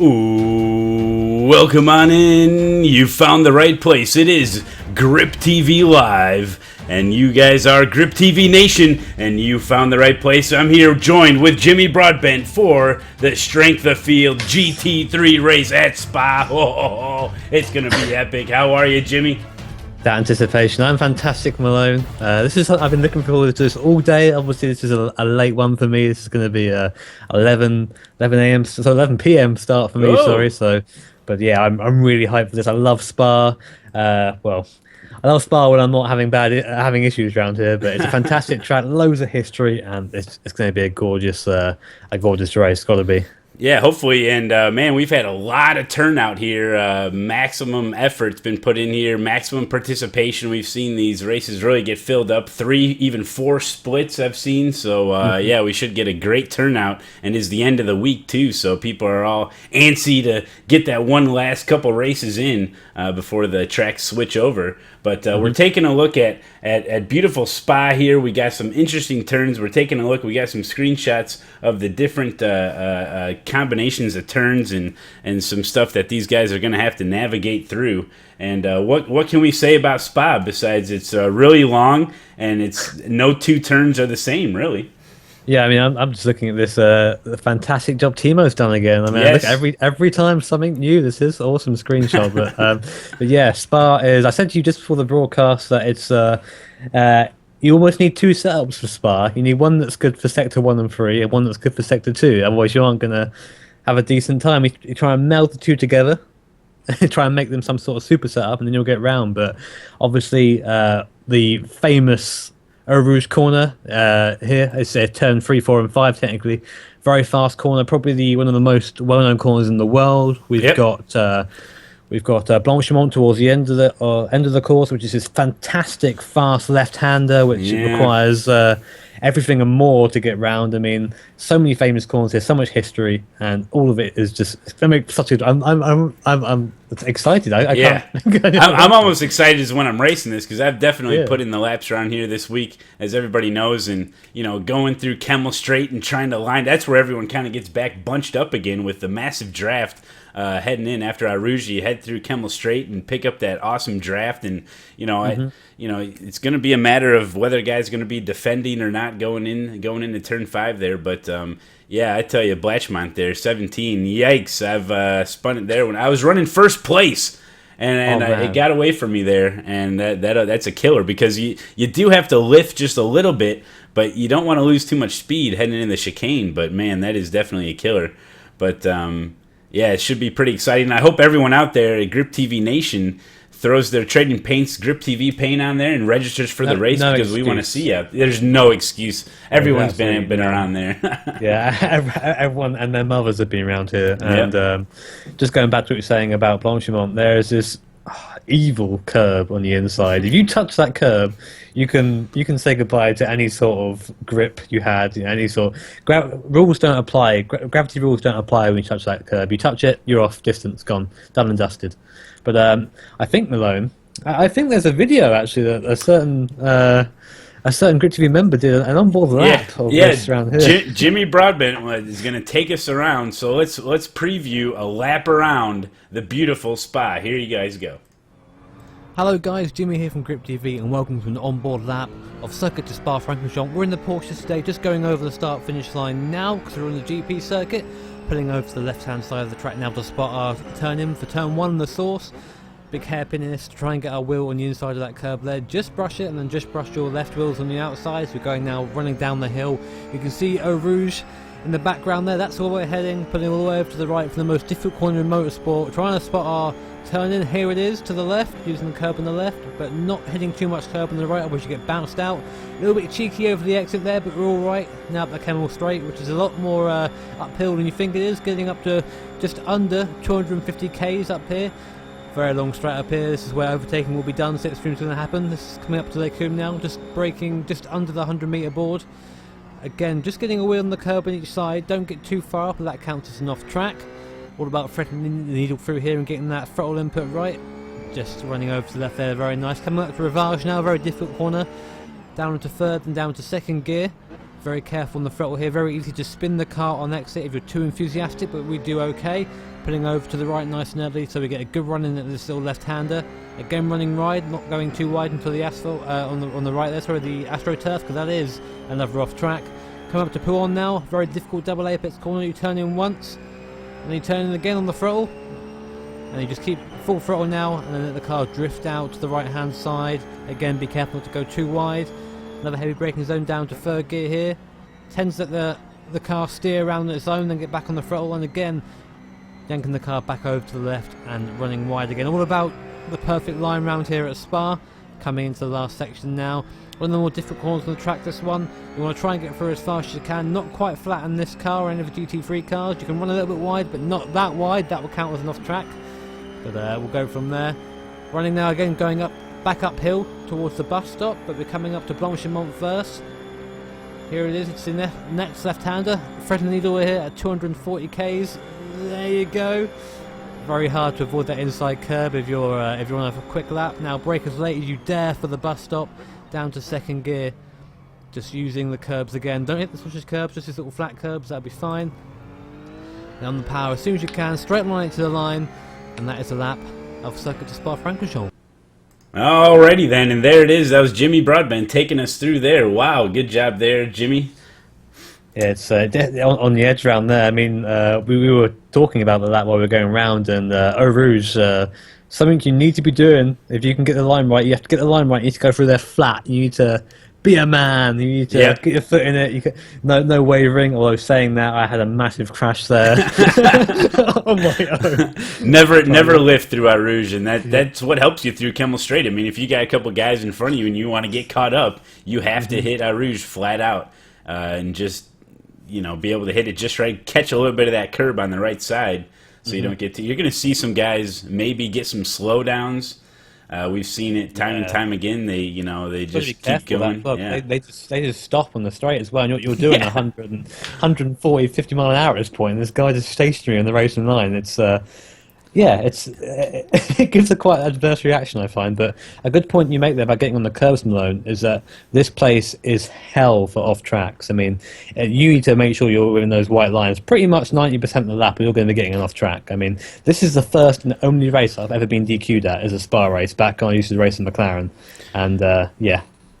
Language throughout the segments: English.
Ooh, welcome on in. You found the right place. It is GripTV Live, and you guys are GripTV Nation, and you found the right place. I'm here joined with Jimmy Broadbent for the Strength of Field GT3 race at Spa. Oh, it's going to be epic. How are you, Jimmy? That anticipation. I'm fantastic, Malone. I've been looking forward to this all day. Obviously, this is a late one for me. This is going to be a 11 a.m. so 11 p.m. start for me. Oh. Sorry. But yeah, I'm really hyped for this. I love Spa. I love Spa when I'm not having issues around here. But it's a fantastic track, loads of history, and it's going to be a gorgeous race. Got to be. Yeah, hopefully, and man, we've had a lot of turnout here. Maximum effort's been put in here, maximum participation. We've seen these races really get filled up. 3, even 4 splits I've seen. So yeah, we should get a great turnout, and it's the end of the week too. So people are all antsy to get that one last couple races in before the tracks switch over. But we're taking a look at beautiful Spa here. We got some interesting turns. We're taking a look. We got some screenshots of the different combinations of turns and some stuff that these guys are going to have to navigate through. And what can we say about Spa besides it's really long and it's no 2 turns are the same, really. Yeah, I mean, I'm just looking at this fantastic job Timo's done again. I mean, yes. Look, every time something new. This is awesome screenshot. But yeah, Spa is. I said to you just before the broadcast that it's you almost need 2 setups for Spa. You need one that's good for sector 1 and 3, and one that's good for sector 2. Otherwise, you aren't gonna have a decent time. You try and meld the 2 together, try and make them some sort of super setup, and then you'll get round. But obviously, the famous Eau Rouge corner here. It's turn 3, 4, and 5 technically. Very fast corner, probably one of the most well-known corners in the world. We've got Blanchimont towards the end of the course, which is this fantastic fast left-hander, which requires everything and more to get round. I mean, so many famous corners here, so much history, and all of it is just it's gonna make such a. I'm excited. I can't. I'm almost excited as when I'm racing this because I've definitely put in the laps around here this week, as everybody knows, and going through Kemmel Straight and trying to line. That's where everyone kind of gets back bunched up again with the massive draft. Heading in after Eau Rouge, you head through Kemmel Straight and pick up that awesome draft, and it's going to be a matter of whether a guy's going to be defending or not going into turn 5 there. But yeah, I tell you, Blanchimont there, 17. Yikes! I've spun it there when I was running first place, and it got away from me there, and that's a killer because you do have to lift just a little bit, but you don't want to lose too much speed heading in the chicane. But man, that is definitely a killer. But yeah, it should be pretty exciting. I hope everyone out there at GripTV Nation throws their Trading Paints GripTV paint on there and registers for the race because we want to see you. There's no excuse. Everyone's been around there. Yeah, everyone and their mothers have been around here. And just going back to what you're saying about Blanchimont, there is this evil curb on the inside. If you touch that curb, you can say goodbye to any sort of grip you had. Any sort rules don't apply. Gravity rules don't apply when you touch that curb. You touch it, you're off distance, gone, done and dusted. But I think, Malone, I think there's a video actually that a certain GripTV member did an onboard lap of this around here. Jimmy Broadbent is going to take us around. So let's preview a lap around the beautiful Spa. Here you guys go. Hello guys, Jimmy here from GripTV and welcome to an onboard lap of Circuit to Spa Francorchamps. We're in the Porsche today, just going over the start-finish line now because we're on the GP circuit, pulling over to the left-hand side of the track now to spot our turn-in for turn 1 in the source. Big hairpin in this to try and get our wheel on the inside of that curb there. Just brush it and then just brush your left wheels on the outside. So we're going now running down the hill. You can see Eau Rouge in the background there. That's where we're heading, pulling all the way over to the right for the most difficult corner in motorsport. Trying to spot our turn-in. Here it is to the left, using the curb on the left, but not hitting too much curb on the right, otherwise you get bounced out. A little bit cheeky over the exit there, but we're all right now up the Kemmel Straight, which is a lot more uphill than you think it is, getting up to just under 250 k's up here. Very long straight up here. This is where overtaking will be done. Slipstream's going to happen. This is coming up to Lake Coombe now, just braking just under the 100-metre board. Again, just getting a wheel on the curb on each side. Don't get too far up, that counts as an off track. All about threading the needle through here and getting that throttle input right. Just running over to the left there, very nice. Coming up to Rivage now, very difficult corner. Down into 3rd and down to 2nd gear. Very careful on the throttle here. Very easy to spin the car on exit if you're too enthusiastic, but we do okay. Pulling over to the right nice and early, so we get a good run in at this little left-hander. Again, running wide, not going too wide into the asphalt on the right there. Sorry, the AstroTurf, because that is another off track. Come up to Pouon now. Very difficult double apex corner. You turn in once, and you turn in again on the throttle, and you just keep full throttle now, and then let the car drift out to the right-hand side. Again, be careful not to go too wide. Another heavy braking zone down to third gear here. Tends that the car steer around its own, then get back on the throttle, and again yanking the car back over to the left and running wide again. All about the perfect line round here at Spa. Coming into the last section now. One of the more difficult corners on the track, this one. You want to try and get through as fast as you can. Not quite flat in this car or any of the GT3 cars. You can run a little bit wide, but not that wide. That will count as an off track. But we'll go from there. Running now again, going back uphill towards the bus stop, but we're coming up to Blanchimont first. Here it is, it's the next left-hander. Thread the needle here at 240 k's. There you go. Very hard to avoid that inside curb if you're on a quick lap. Now brake as late as you dare for the bus stop, down to second gear. Just using the curbs again. Don't hit the switches curbs, just these little flat curbs, that'll be fine. And on the power as soon as you can, straight line to the line, and that is a lap of Circuit de Spa Francorchamps. Alrighty then, and there it is. That was Jimmy Broadbent taking us through there. Wow, good job there, Jimmy. Yeah, it's on the edge around there. I mean, we were talking about the lap while we were going around, and Eau Rouge, something you need to be doing if you can get the line right. You have to get the line right. You need to go through there flat. You need to be a man. You need to get your foot in it. No wavering. Although saying that, I had a massive crash there on my own. Never lift through Eau Rouge, and that's what helps you through Kemmel Straight. I mean, if you got a couple guys in front of you and you want to get caught up, you have to hit Eau Rouge flat out and just be able to hit it just right, catch a little bit of that curb on the right side, so you don't get to. You're going to see some guys maybe get some slowdowns. We've seen it time and time again. They just keep going. They just stop on the straight as well. And you're doing 140, 50 mile an hour at this point. And this guy is stationary on the racing line. It's it gives a quite adverse reaction, I find. But a good point you make there about getting on the curbs, Malone, is that this place is hell for off tracks. I mean, you need to make sure you're within those white lines. Pretty much 90% of the lap, you're going to be getting an off track. I mean, this is the first and only race I've ever been DQ'd at as a Spa race. Back when I used to race in McLaren, and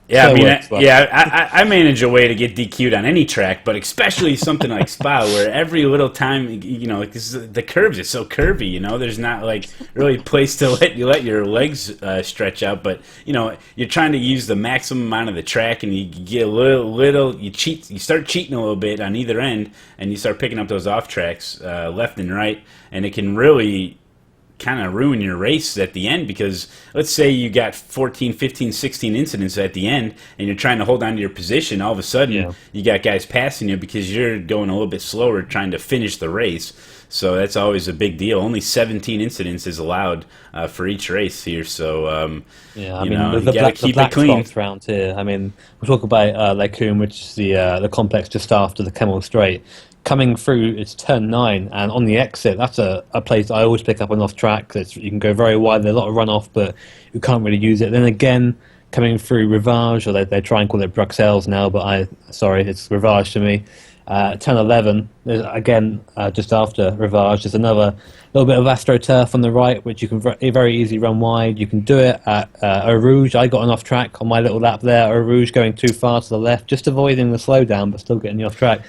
Yeah, I mean, I manage a way to get DQ'd on any track, but especially something like Spa, where every little time, the curves are so curvy, there's not like really a place to let your legs stretch out, but you're trying to use the maximum amount of the track, and you get a little, you start cheating a little bit on either end, and you start picking up those off tracks left and right, and it can really kind of ruin your race at the end, because let's say you got 14, 15, 16 incidents at the end and you're trying to hold on to your position. All of a sudden you got guys passing you because you're going a little bit slower trying to finish the race. So that's always a big deal. Only 17 incidents is allowed for each race here. So you gotta keep it clean. Round here. I mean, we'll talk about Lacoum, which is the complex just after the Kemmel Straight. Coming through, it's turn 9, and on the exit, that's a place I always pick up on off track. You can go very wide, there's a lot of runoff, but you can't really use it. Then again, coming through Rivage, or they try and call it Bruxelles now, but it's Rivage to me. Turn 11, again, just after Rivage, there's another little bit of AstroTurf on the right, which you can very easily run wide. You can do it at Eau Rouge. I got an off track on my little lap there. Eau Rouge going too far to the left, just avoiding the slowdown, but still getting the off track.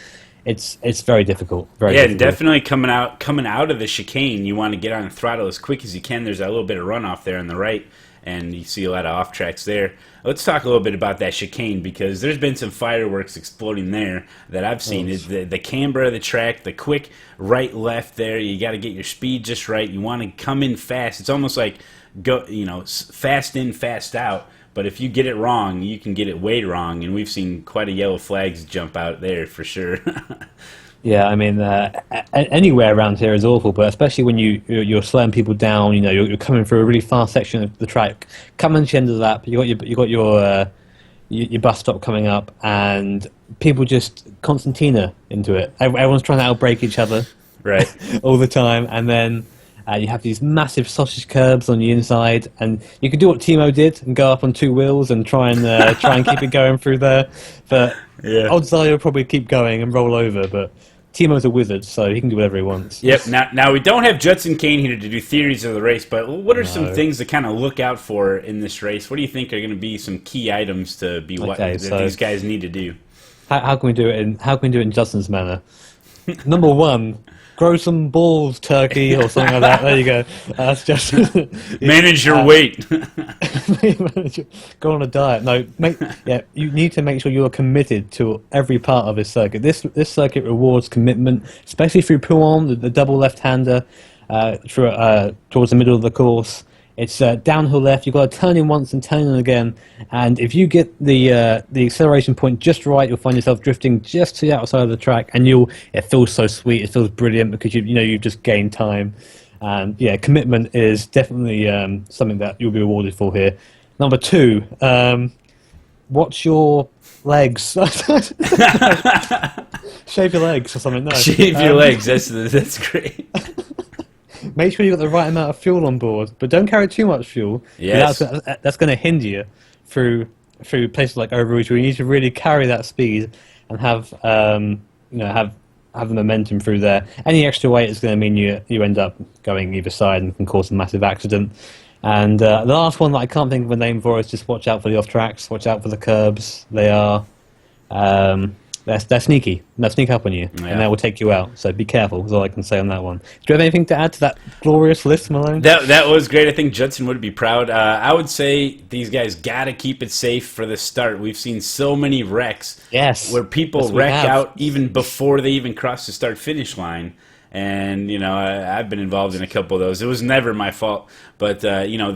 It's very difficult. Difficult. Definitely coming out of the chicane, you want to get on the throttle as quick as you can. There's a little bit of runoff there on the right, and you see a lot of off tracks there. Let's talk a little bit about that chicane, because there's been some fireworks exploding there that I've seen. Is the camber of the track, the quick right left there. You got to get your speed just right. You want to come in fast. It's almost like fast in, fast out. But if you get it wrong, you can get it way wrong, and we've seen quite a yellow flags jump out there for sure. Yeah, I mean, anywhere around here is awful, but especially when you're slowing people down. You're coming through a really fast section of the track. Coming to the end of the lap, you got your bus stop coming up, and people just Constantina into it. Everyone's trying to outbrake each other, right, all the time, and then You have these massive sausage curbs on the inside, and you can do what Timo did and go up on 2 wheels and try and keep it going through there. But odds are you'll probably keep going and roll over. But Timo's a wizard, so he can do whatever he wants. Yep. Now we don't have Judson Kane here to do theories of the race, but what are some things to kind of look out for in this race? What do you think are going to be some key items to be that these guys need to do? How can we do it in Justin's manner? Number 1. Grow some balls, turkey, or something like that. There you go. That's just manage your weight. Go on a diet. No, you need to make sure you are committed to every part of this circuit. This circuit rewards commitment, especially if you pull on the double left-hander towards the middle of the course. It's downhill left. You've got to turn in once and turn in again. And if you get the acceleration point just right, you'll find yourself drifting just to the outside of the track, and it feels so sweet. It feels brilliant because you've just gained time. And commitment is definitely something that you'll be rewarded for here. Number 2, watch your legs. Shave your legs or something. No. Shave your legs. That's great. Make sure you've got the right amount of fuel on board, but don't carry too much fuel. Yes. That's going to hinder you through places like Eau Rouge, where you need to really carry that speed and have the momentum through there. Any extra weight is going to mean you end up going either side and can cause a massive accident. And the last one that I can't think of a name for is just watch out for the off tracks, watch out for the curbs. They are they're sneaky. They'll sneak up on you, and they will take you out. So be careful, is all I can say on that one. Do you have anything to add to that glorious list, Malone? That was great. I think Judson would be proud. I would say these guys got to keep it safe for the start. We've seen so many wrecks where people wreck out even before they even cross the start-finish line. And, I've been involved in a couple of those. It was never my fault. But,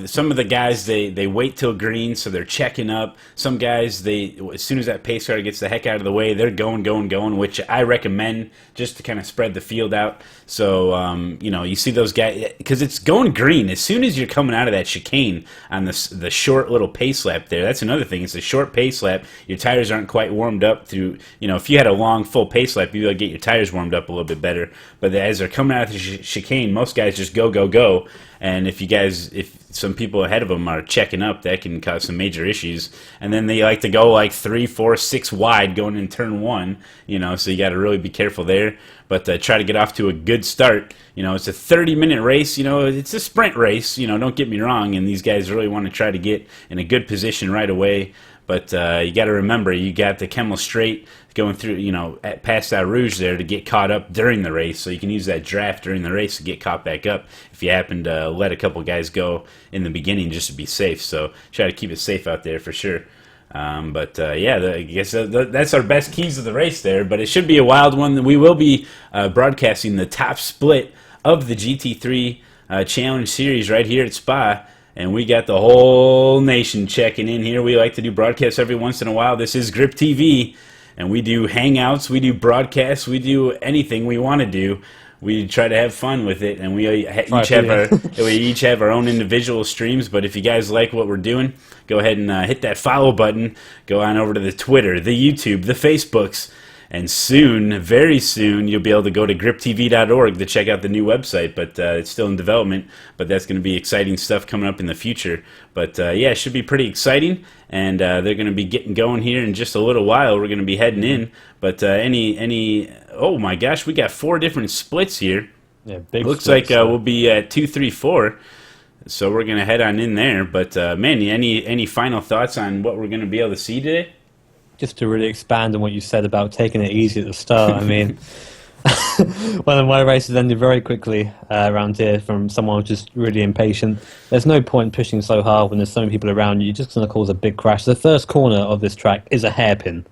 some of the guys, they wait till green, so they're checking up. Some guys, as soon as that pace car gets the heck out of the way, they're going, which I recommend just to kind of spread the field out. So, you see those guys, because it's going green. As soon as you're coming out of that chicane on the short little pace lap there, that's another thing. It's a short pace lap. Your tires aren't quite warmed up through, if you had a long, full pace lap, you'd be able to get your tires warmed up a little bit better. But as they're coming out of the chicane, most guys just go. And if some people ahead of them are checking up, that can cause some major issues. And then they like to go like 3, 4, 6 wide going in turn 1, so you got to really be careful there. But try to get off to a good start. It's a 30-minute race. It's a sprint race. Don't get me wrong. And these guys really want to try to get in a good position right away. But you got to remember, you got the Kemmel Straight going through, past Eau Rouge there to get caught up during the race. So you can use that draft during the race to get caught back up if you happen to let a couple guys go in the beginning just to be safe. So try to keep it safe out there for sure. I guess that's our best keys of the race there. But it should be a wild one. We will be broadcasting the top split of the GT3 Challenge Series right here at Spa. And we got the whole nation checking in here. We like to do broadcasts every once in a while. This is GripTV, and we do hangouts, we do broadcasts, we do anything we want to do. We try to have fun with it, and we each have our own individual streams. But if you guys like what we're doing, go ahead and hit that follow button. Go on over to the Twitter, the YouTube, the Facebooks. And soon, very soon, you'll be able to go to GripTV.org to check out the new website. But it's still in development. But that's going to be exciting stuff coming up in the future. But it should be pretty exciting. And they're going to be getting going here in just a little while. We're going to be heading in. But oh my gosh, we got 4 different splits here. Yeah, big. Looks splits, like we'll be at 2, 3, 4. So we're going to head on in there. But man, any final thoughts on what we're going to be able to see today? Just to really expand on what you said about taking it easy at the start, I mean, one of my races ended very quickly around here from someone who's just really impatient. There's no point pushing so hard when there's so many people around you. You're just going to cause a big crash. The first corner of this track is a hairpin.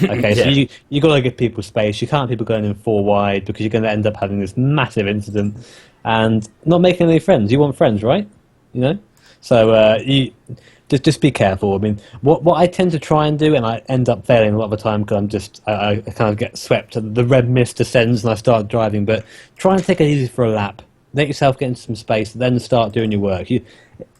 Okay, so you got to give people space. You can't have people going in 4 wide because you're going to end up having this massive incident and not making any friends. You want friends, right? So you just be careful. I mean, what I tend to try and do, and I end up failing a lot of the time because I kind of get swept. The red mist descends and I start driving. But try and take it easy for a lap. Let yourself get into some space, then start doing your work.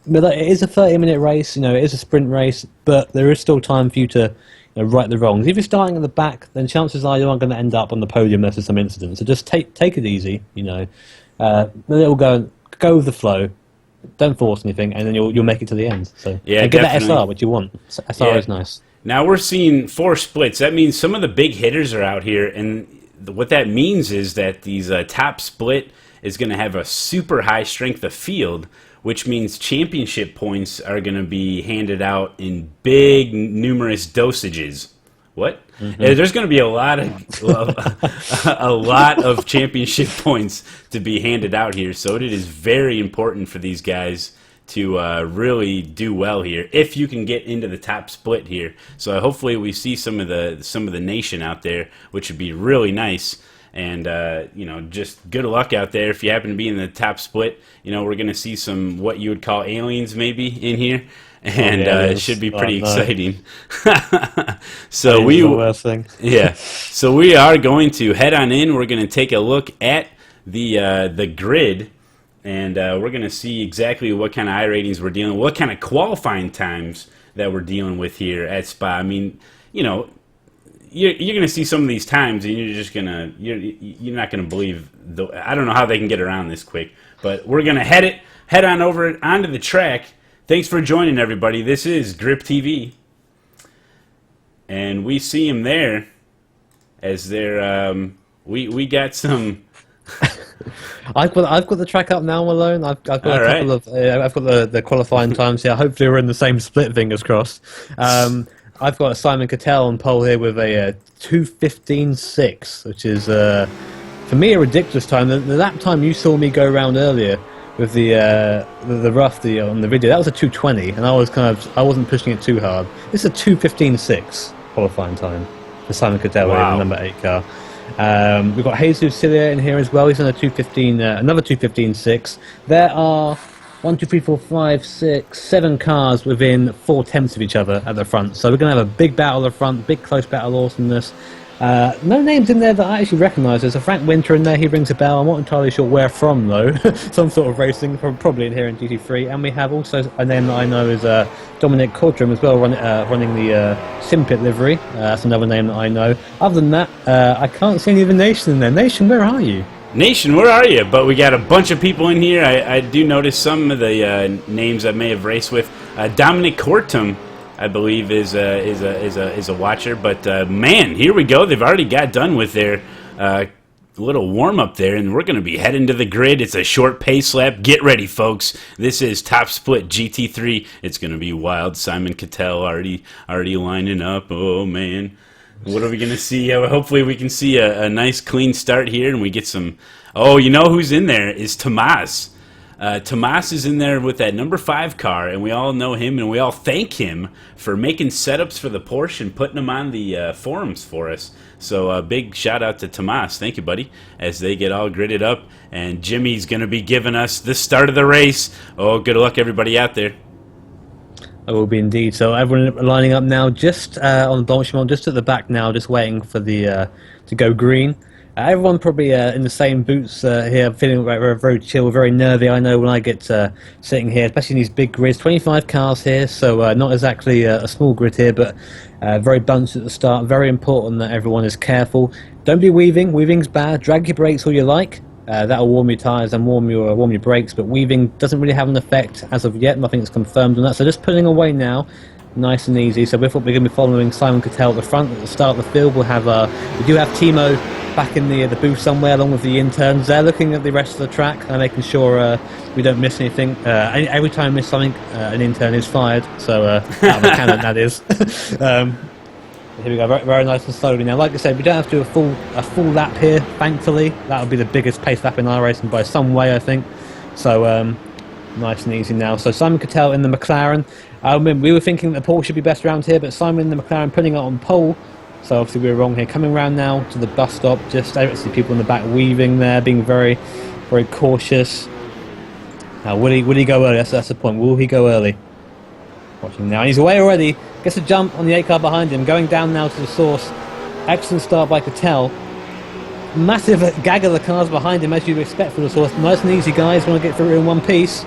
But it is a 30-minute race. It is a sprint race, but there is still time for you to right the wrongs. If you're starting at the back, then chances are you aren't going to end up on the podium unless there's some incident. So just take it easy. Then it will go go with the flow. Don't force anything, and then you'll make it to the end. So yeah, and get that SR, which you want. SR is nice. Now we're seeing 4 splits. That means some of the big hitters are out here, and what that means is that these top split is going to have a super high strength of field, which means championship points are going to be handed out in big, numerous dosages. What? There's going to be a lot of championship points to be handed out here, so it is very important for these guys to really do well here if you can get into the top split here. So hopefully we see some of the nation out there, which would be really nice. And you know, just good luck out there if you happen to be in the top split. You know, we're going to see some what you would call aliens maybe in here. And it should be pretty exciting. So so we are going to head on in. We're going to take a look at the grid, and we're going to see exactly what kind of iRatings we're dealing with, what kind of qualifying times that we're dealing with here at Spa. I mean, you know, you're going to see some of these times, and you're not going to believe. I don't know how they can get around this quick, but we're going to head on over onto the track. Thanks for joining, everybody. This is GripTV, and we see him there as they're we got some. I've got the track up now, Malone. I've got a couple of I've got the qualifying times here. Hopefully, we're in the same split. Fingers crossed. I've got Simon Cattell on pole here with a 2:15.6, which is for me a ridiculous time. The lap time you saw me go around earlier with the rough on the video, that was a 2:20, and I wasn't pushing it too hard. This is a 2:15.6 qualifying time for Simon Cattell, the number 8 car. We've got Jesus Cilia in here as well. He's on a 2:15, another 2:15.6. There are 1, 2, 3, 4, 5, 6, 7 cars within 4 tenths of each other at the front. So we're going to have a big battle at the front, big close battle awesomeness. No names in there that I actually recognise. There's a Frank Winter in there, he rings a bell. I'm not entirely sure where from though. Some sort of racing, probably in here in GT3. And we have also a name that I know is Dominic Cordrum as well, running the Simpit livery. That's another name that I know. Other than that, I can't see any of the Nation in there. Nation, where are you? Nation, where are you? But we got a bunch of people in here. I do notice some of the names I may have raced with. Dominic Cordrum, I believe, is a watcher. But man, here we go. They've already got done with their little warm up there, and we're going to be heading to the grid. It's a short pace lap. Get ready, folks. This is Top Split GT3. It's going to be wild. Simon Cattell already lining up. Oh man, what are we going to see? Hopefully, we can see a nice clean start here, and we get some. Oh, you know who's in there is Tomas. Tomas is in there with that number 5 car, and we all know him, and we all thank him for making setups for the Porsche and putting them on the forums for us. So a big shout out to Tomas. Thank you, buddy, as they get all gridded up. And Jimmy's going to be giving us the start of the race. Oh, good luck, everybody out there. I will be indeed. So everyone lining up now, just on the Blanchimont, just at the back now, just waiting for the to go green. Everyone probably in the same boots here, feeling very, very chill, very nervy. I know when I get sitting here, especially in these big grids, 25 cars here, so not exactly a small grid here, but very bunched at the start. Very important that everyone is careful. Don't be weaving. Weaving's bad. Drag your brakes all you like. That'll warm your tyres and warm your brakes, but weaving doesn't really have an effect as of yet. Nothing is confirmed on that. So just pulling away now, nice and easy. So we're going to be following Simon Cattell at the front. At the start of the field, we do have Timo back in the booth somewhere, along with the interns. They're looking at the rest of the track and making sure we don't miss anything. Every time we miss something, an intern is fired. So out of the cannon, that is. Here we go, very, very nice and slowly now. Like I said, we don't have to do a full lap here, thankfully. That would be the biggest pace lap in iRacing by some way, I think. So nice and easy now. So Simon Cattell in the McLaren. We were thinking that the Porsche should be best around here, but Simon in the McLaren putting it on pole. So obviously we were wrong here. Coming round now to the bus stop, just I see people in the back weaving there, being very, very cautious. Now, will he go early? That's the point. Will he go early? Watching now. He's away already. Gets a jump on the 8 car behind him. Going down now to the source. Excellent start by Cattell. Massive gaggle of cars behind him, as you'd expect from the source. Nice and easy, guys. Want to get through in one piece.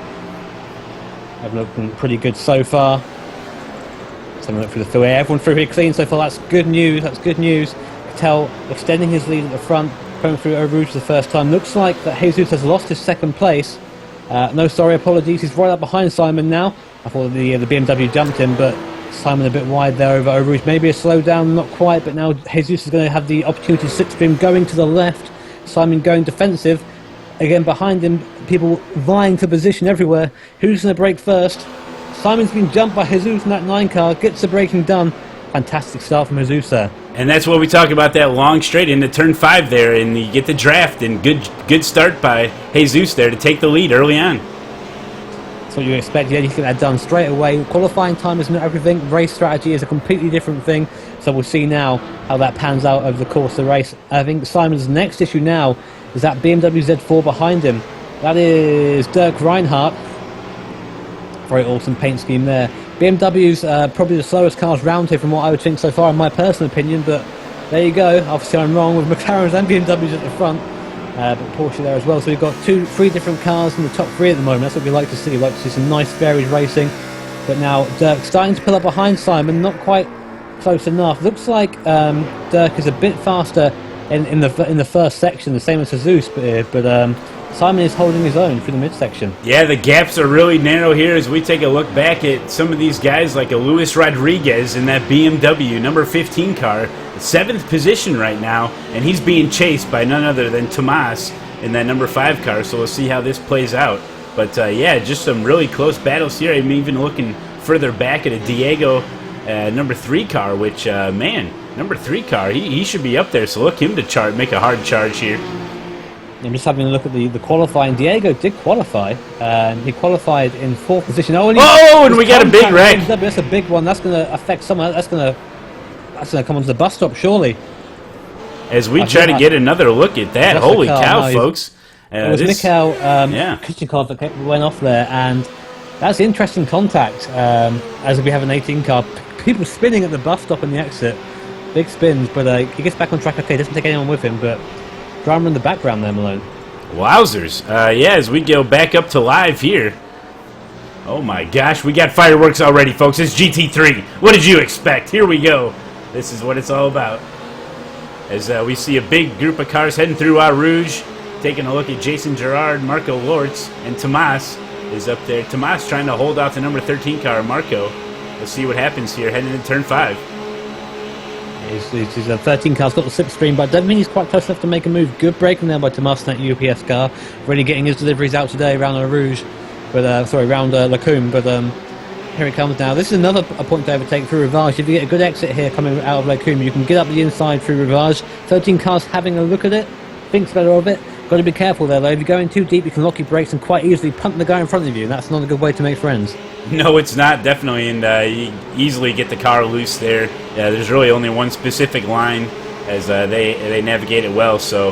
Everyone looking pretty good so far. Someone look through the field. Everyone through here clean so far. That's good news. That's good news. Cattell extending his lead at the front, going through Eau Rouge for the first time. Looks like that Jesus has lost his second place. No, sorry, apologies. He's right up behind Simon now. I thought the BMW jumped him, but Simon a bit wide there over Rouge. Maybe a slowdown, not quite, but now Jesus is going to have the opportunity to slipstream going to the left. Simon going defensive. Again, behind him, people vying for position everywhere. Who's going to brake first? Simon's been jumped by Jesus in that 9 car, gets the braking done. Fantastic start from Jesus there. And that's what we talk about, that long straight into turn 5 there, and you get the draft, and good start by Jesus there to take the lead early on. That's what you expect. Yeah, you get that done straight away. Qualifying time is not everything. Race strategy is a completely different thing. So we'll see now how that pans out over the course of the race. I think Simon's next issue now is that BMW Z4 behind him. That is Dirk Reinhardt. Very awesome paint scheme there. BMW's probably the slowest cars round here from what I would think so far, in my personal opinion, but there you go. Obviously I'm wrong with McLarens and BMWs at the front, but Porsche there as well. So we've got 3 different cars in the top 3 at the moment. That's what we like to see. We like to see some nice varied racing. But now Dirk starting to pull up behind Simon, not quite close enough. Looks like Dirk is a bit faster in the first section, the same as Jesus, but Simon is holding his own through the midsection. Yeah, the gaps are really narrow here as we take a look back at some of these guys like a Luis Rodriguez in that BMW number 15 car, 7th position right now, and he's being chased by none other than Tomas in that number 5 car, so we'll see how this plays out. But yeah, just some really close battles here. I'm even looking further back at a Diego number 3 car, which, man, number 3 car, he should be up there, so look him to make a hard charge here. I'm just having a look at the qualifying. Diego did qualify. He qualified in 4th position. And we got a big wreck. That's a big one. That's going to affect someone. That's going to come onto the bus stop, surely. As we try to get another look at that. Holy cow, folks. It was Mikhail Kuchnikov that went off there, and that's interesting contact. As we have an 18 car. People spinning at the bus stop and the exit. Big spins, but he gets back on track. Okay, doesn't take anyone with him, but drama in the background there, Malone. Wowzers. Yeah, as we go back up to live here. Oh my gosh, we got fireworks already, folks. It's GT3. What did you expect? Here we go. This is what it's all about. As we see a big group of cars heading through Eau Rouge, taking a look at Jason Gerard, Marco Lortz, and Tomas is up there. Tomas trying to hold off the number 13 car, Marco. Let's see what happens here heading into turn 5. His 13 car's got the slipstream, but I don't mean he's quite close enough to make a move. Good braking there by Tomas in that UPS car. Really getting his deliveries out today around Eau Rouge. Around Lacombe, but here it comes now. This is another point to overtake through Rivage. If you get a good exit here coming out of Lacombe, you can get up the inside through Rivage. 13 cars having a look at it, thinks better of it. Got to be careful there though. If you're going too deep, you can lock your brakes and quite easily punt the guy in front of you, and that's not a good way to make friends. No, it's not, definitely, and you easily get the car loose there. There's really only one specific line as they navigate it well. So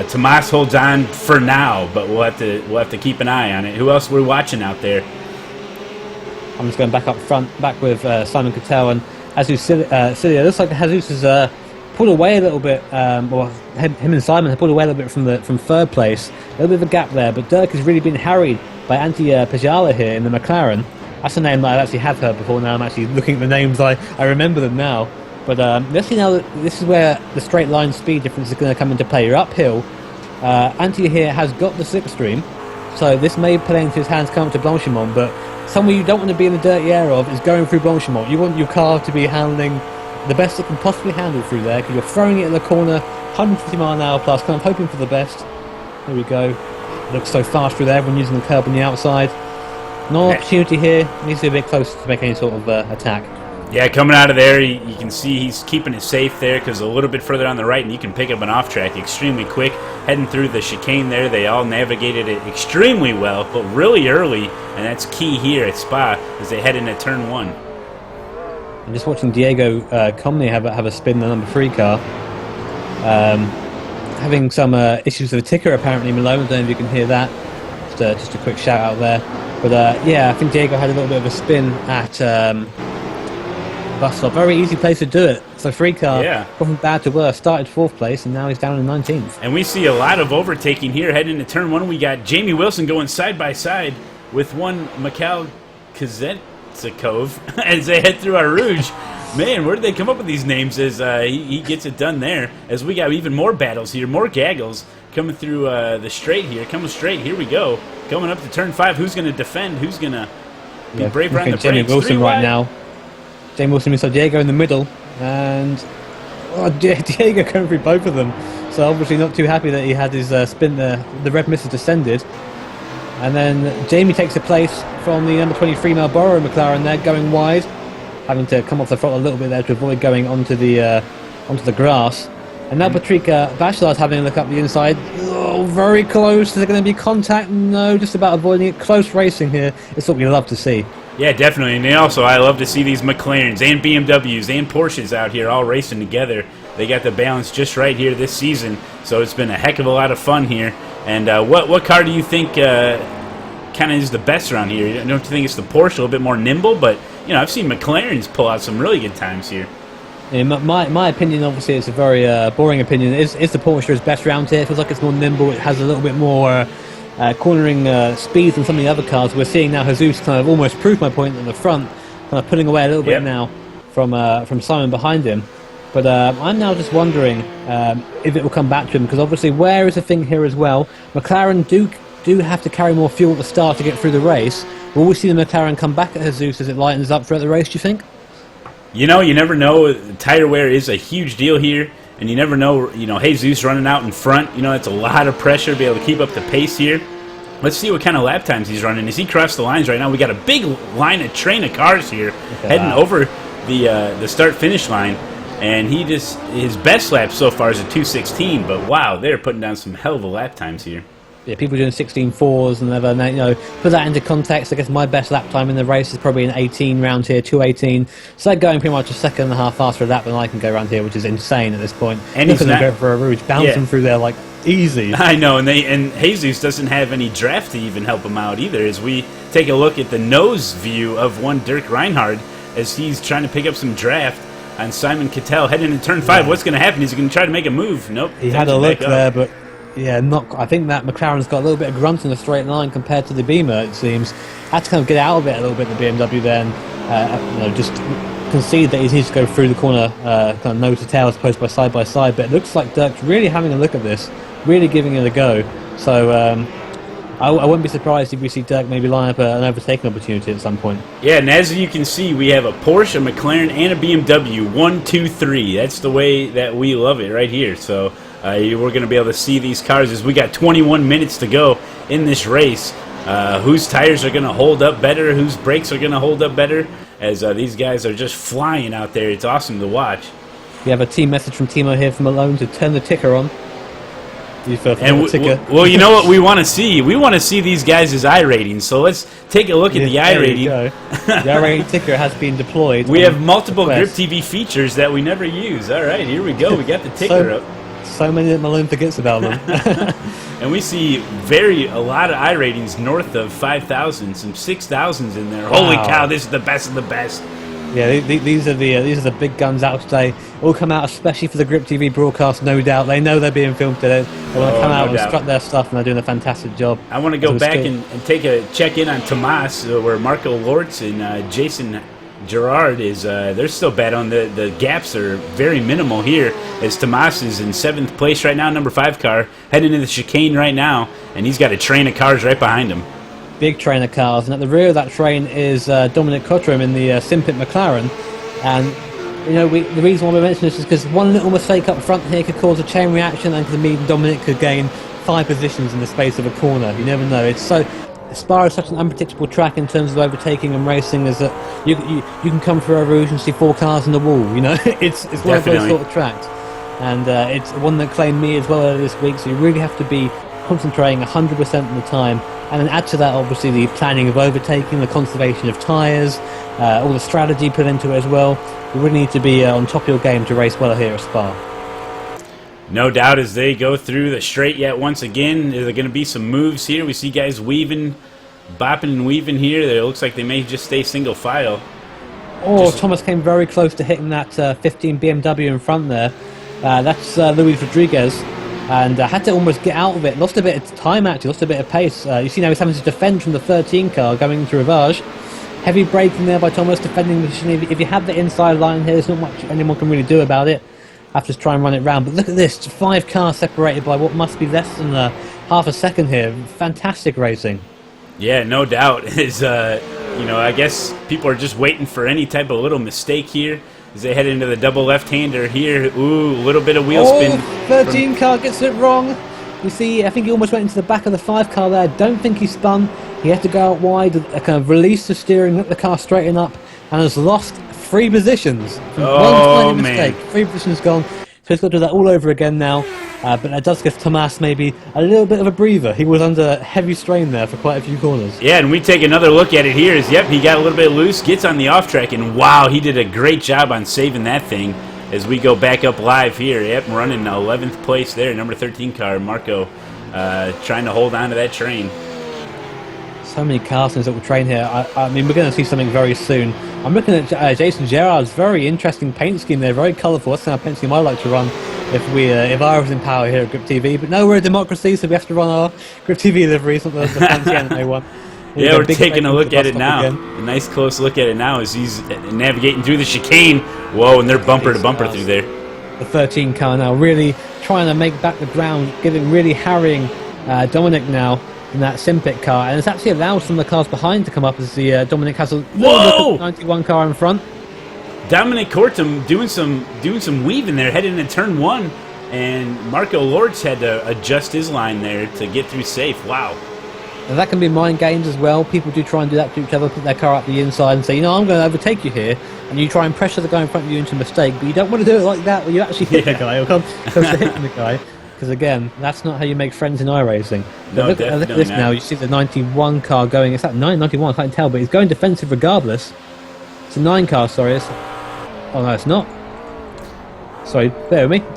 Tomas holds on for now, but we'll have to keep an eye on it. Who else we're watching out there? I'm just going back up front, back with Simon Cattell and Jesus Cilia. Looks like Jesus has pulled away a little bit. Him and Simon have pulled away a little bit from 3rd place. A little bit of a gap there, but Dirk has really been harried by Antti Pajala here in the McLaren. That's a name that I actually have heard before. Now I'm actually looking at the names. I remember them now. But let's see now that this is where the straight line speed difference is going to come into play. You're uphill. Antti here has got the slipstream, so this may play into his hands coming up to Blanchimont, but somewhere you don't want to be in the dirty air of is going through Blanchimont. You want your car to be handling the best it can possibly handle through there, because you're throwing it in the corner, 150 mile an hour plus, kind of hoping for the best. There we go. Looks so fast through there, everyone using the curb on the outside. No opportunity here, needs to be a bit close to make any sort of attack. Yeah, coming out of there, you can see he's keeping it safe there, because a little bit further on the right, and you can pick up an off track extremely quick. Heading through the chicane there, they all navigated it extremely well, but really early, and that's key here at Spa as they head into turn 1. I'm just watching Diego Comney have a spin in the number 3 car. Having some issues with the ticker apparently, Malone. I don't know if you can hear that. Just a quick shout out there. But yeah, I think Diego had a little bit of a spin at bus stop. Very easy place to do it. So 3 car, from bad to worse. Started 4th place and now he's down in 19th. And we see a lot of overtaking here heading into turn 1. We got Jamie Wilson going side by side with one Mikhail Kazetkov as they head through Eau Rouge. Man, where did they come up with these names as he gets it done there? As we got even more battles here, more gaggles coming through the straight here. Coming straight, here we go. Coming up to turn 5, who's going to defend? Who's going to be brave around the Jamie brakes? Wilson right now. Jamie Wilson and Diego in the middle. And Diego going through both of them. So obviously not too happy that he had his spin there. The red mist has descended. And then Jamie takes a place from the number 23 Marlboro McLaren there, going wide. Having to come off the front a little bit there to avoid going onto the grass. And now Patrika Bachelar's having a look up the inside. Oh, very close. Is there going to be contact? No, just about avoiding it. Close racing here. It's what we love to see. Yeah, definitely. And also, I love to see these McLarens and BMWs and Porsches out here all racing together. They got the balance just right here this season. So it's been a heck of a lot of fun here. And what car do you think kind of is the best around here? Don't you think it's the Porsche, a little bit more nimble? But, you know, I've seen McLarens pull out some really good times here. In my opinion, obviously, it's a very boring opinion. Is the Porsche is best round here? It feels like it's more nimble. It has a little bit more cornering speed than some of the other cars. We're seeing now Jesus kind of almost proved my point at the front, kind of pulling away a little bit now from Simon behind him. But I'm now just wondering if it will come back to him, because obviously wear is a thing here as well. McLaren do have to carry more fuel at the start to get through the race. Will we see the McLaren come back at Jesus as it lightens up throughout the race, do you think? You know, you never know. Tire wear is a huge deal here, and you never know, Jesus running out in front. You know, that's a lot of pressure to be able to keep up the pace here. Let's see what kind of lap times he's running. As he crossed the lines right now, we got a big train of cars here heading over the start-finish line. And his best lap so far is a 2:16, but wow, they're putting down some hell of a lap times here. Yeah, people doing 16.4s and whatever. Put that into context. I guess my best lap time in the race is probably an 18 round here, 2:18. So they're going pretty much a second and a half faster a lap than I can go around here, which is insane at this point. And look at them go for a Rouge, bouncing through there like easy. I know, and Jesus doesn't have any draft to even help him out either. As we take a look at the nose view of one Dirk Reinhardt, as he's trying to pick up some draft on Simon Kittel heading into turn 5. What's going to happen? He's going to try to make a move. Nope. He had a look there, but yeah, I think that McLaren's got a little bit of grunt in the straight line compared to the Beamer, it seems. Had to kind of get out of it a little bit, the BMW then. Just concede that he needs to go through the corner kind of nose to tail as opposed to side by side. But it looks like Dirk's really having a look at this, really giving it a go. So I wouldn't be surprised if we see Dirk maybe line up an overtaking opportunity at some point. Yeah, and as you can see, we have a Porsche, a McLaren, and a BMW. 1, 2, 3. That's the way that we love it right here. So we're going to be able to see these cars as we got 21 minutes to go in this race. Whose tires are going to hold up better, whose brakes are going to hold up better, as these guys are just flying out there. It's awesome to watch. We have a team message from Timo here from Malone to turn the ticker on. Well, you know what we want to see? We want to see these guys' iRatings. So let's take a look at the iRating. The iRating ticker has been deployed. We have multiple GripTV features that we never use. All right, here we go. We got the ticker up. So many that Malone forgets about them. And we see a lot of iRatings north of 5,000, some 6,000s in there. Wow. Holy cow, this is the best of the best. Yeah, these are the big guns out today. All come out especially for the GripTV broadcast, no doubt. They know they're being filmed today. They want to come out and strut their stuff, and they're doing a fantastic job. I want to go back and take a check-in on Tomas, where Marco Lortz and Jason Gerard is. They're still battling. The gaps are very minimal here, as Tomas is in 7th place right now, number 5 car, heading into the chicane right now, and he's got a train of cars right behind him. Big train of cars, and at the rear of that train is Dominic Cottram in the Simpit McLaren. And the reason why we mention this is because one little mistake up front here could cause a chain reaction, and me and Dominic could gain 5 positions in the space of a corner. You never know. Spa is such an unpredictable track in terms of overtaking and racing, is that you can come through a rouge and see 4 cars in the wall. It's one of those sort of tracks, and it's one that claimed me as well earlier this week. So you really have to be concentrating 100% of the time. And then add to that, obviously, the planning of overtaking, the conservation of tyres, all the strategy put into it as well. You really need to be on top of your game to race well here at Spa. No doubt, as they go through the straight yet once again, there are going to be some moves here. We see guys weaving, bopping and weaving here. It looks like they may just stay single file. Thomas came very close to hitting that 15 BMW in front there. That's Luis Rodriguez. And had to almost get out of it. Lost a bit of time, actually. Lost a bit of pace. You see now he's having to defend from the 13 car going into Rivage. Heavy braking there by Thomas, defending the position. If you have the inside line here, there's not much anyone can really do about it. Have to try and run it round. But look at this, 5 cars separated by what must be less than half a second here. Fantastic racing. Yeah, no doubt. You know, I guess people are just waiting for any type of little mistake here as they head into the double left-hander here. Ooh, a little bit of wheel spin. 13 car gets it wrong. You see, I think he almost went into the back of the 5 car there. Don't think he spun. He had to go out wide, kind of release the steering, let the car straighten up, and has lost 3 positions. Oh, one tiny mistake. 3 positions gone. So he's got to do that all over again now. But that does give Tomas maybe a little bit of a breather. He was under heavy strain there for quite a few corners. Yeah, and we take another look at it here. Yep, he got a little bit loose, gets on the off track, and wow, he did a great job on saving that thing as we go back up live here. Yep, running 11th place there, number 13 car, Marco, trying to hold on to that train. So many castings that will train here. I mean, we're going to see something very soon. I'm looking at Jason Gerard's very interesting paint scheme there, very colourful. That's the kind of paint scheme I like to run if I was in power here at GripTV. But no, we're a democracy, so we have to run our GripTV liveries, not the fancy anime one. Yeah, we're taking a look at it now. A nice close look at it now as he's navigating through the chicane. Whoa, and they're bumper to bumper through there. The 13 car now really trying to make back the ground, really harrying Dominic now in that Simpic car, and it's actually allowed some of the cars behind to come up as the Dominic has a little look at the 91 car in front. Dominic Kortum doing some weaving there, heading into turn 1, and Marco Lortz had to adjust his line there to get through safe. Wow. Now that can be mind games as well. People do try and do that to each other, put their car up the inside and say, you know, I'm going to overtake you here, and you try and pressure the guy in front of you into a mistake, but you don't want to do it like that where you actually hit the guy or come to hitting the guy. Because again, that's not how you make friends in iRacing. But look at this now. You see the 91 car going. It's that 991. I can't tell, but he's going defensive regardless. It's a 9 car. Sorry. Oh no, it's not. Sorry, bear with me.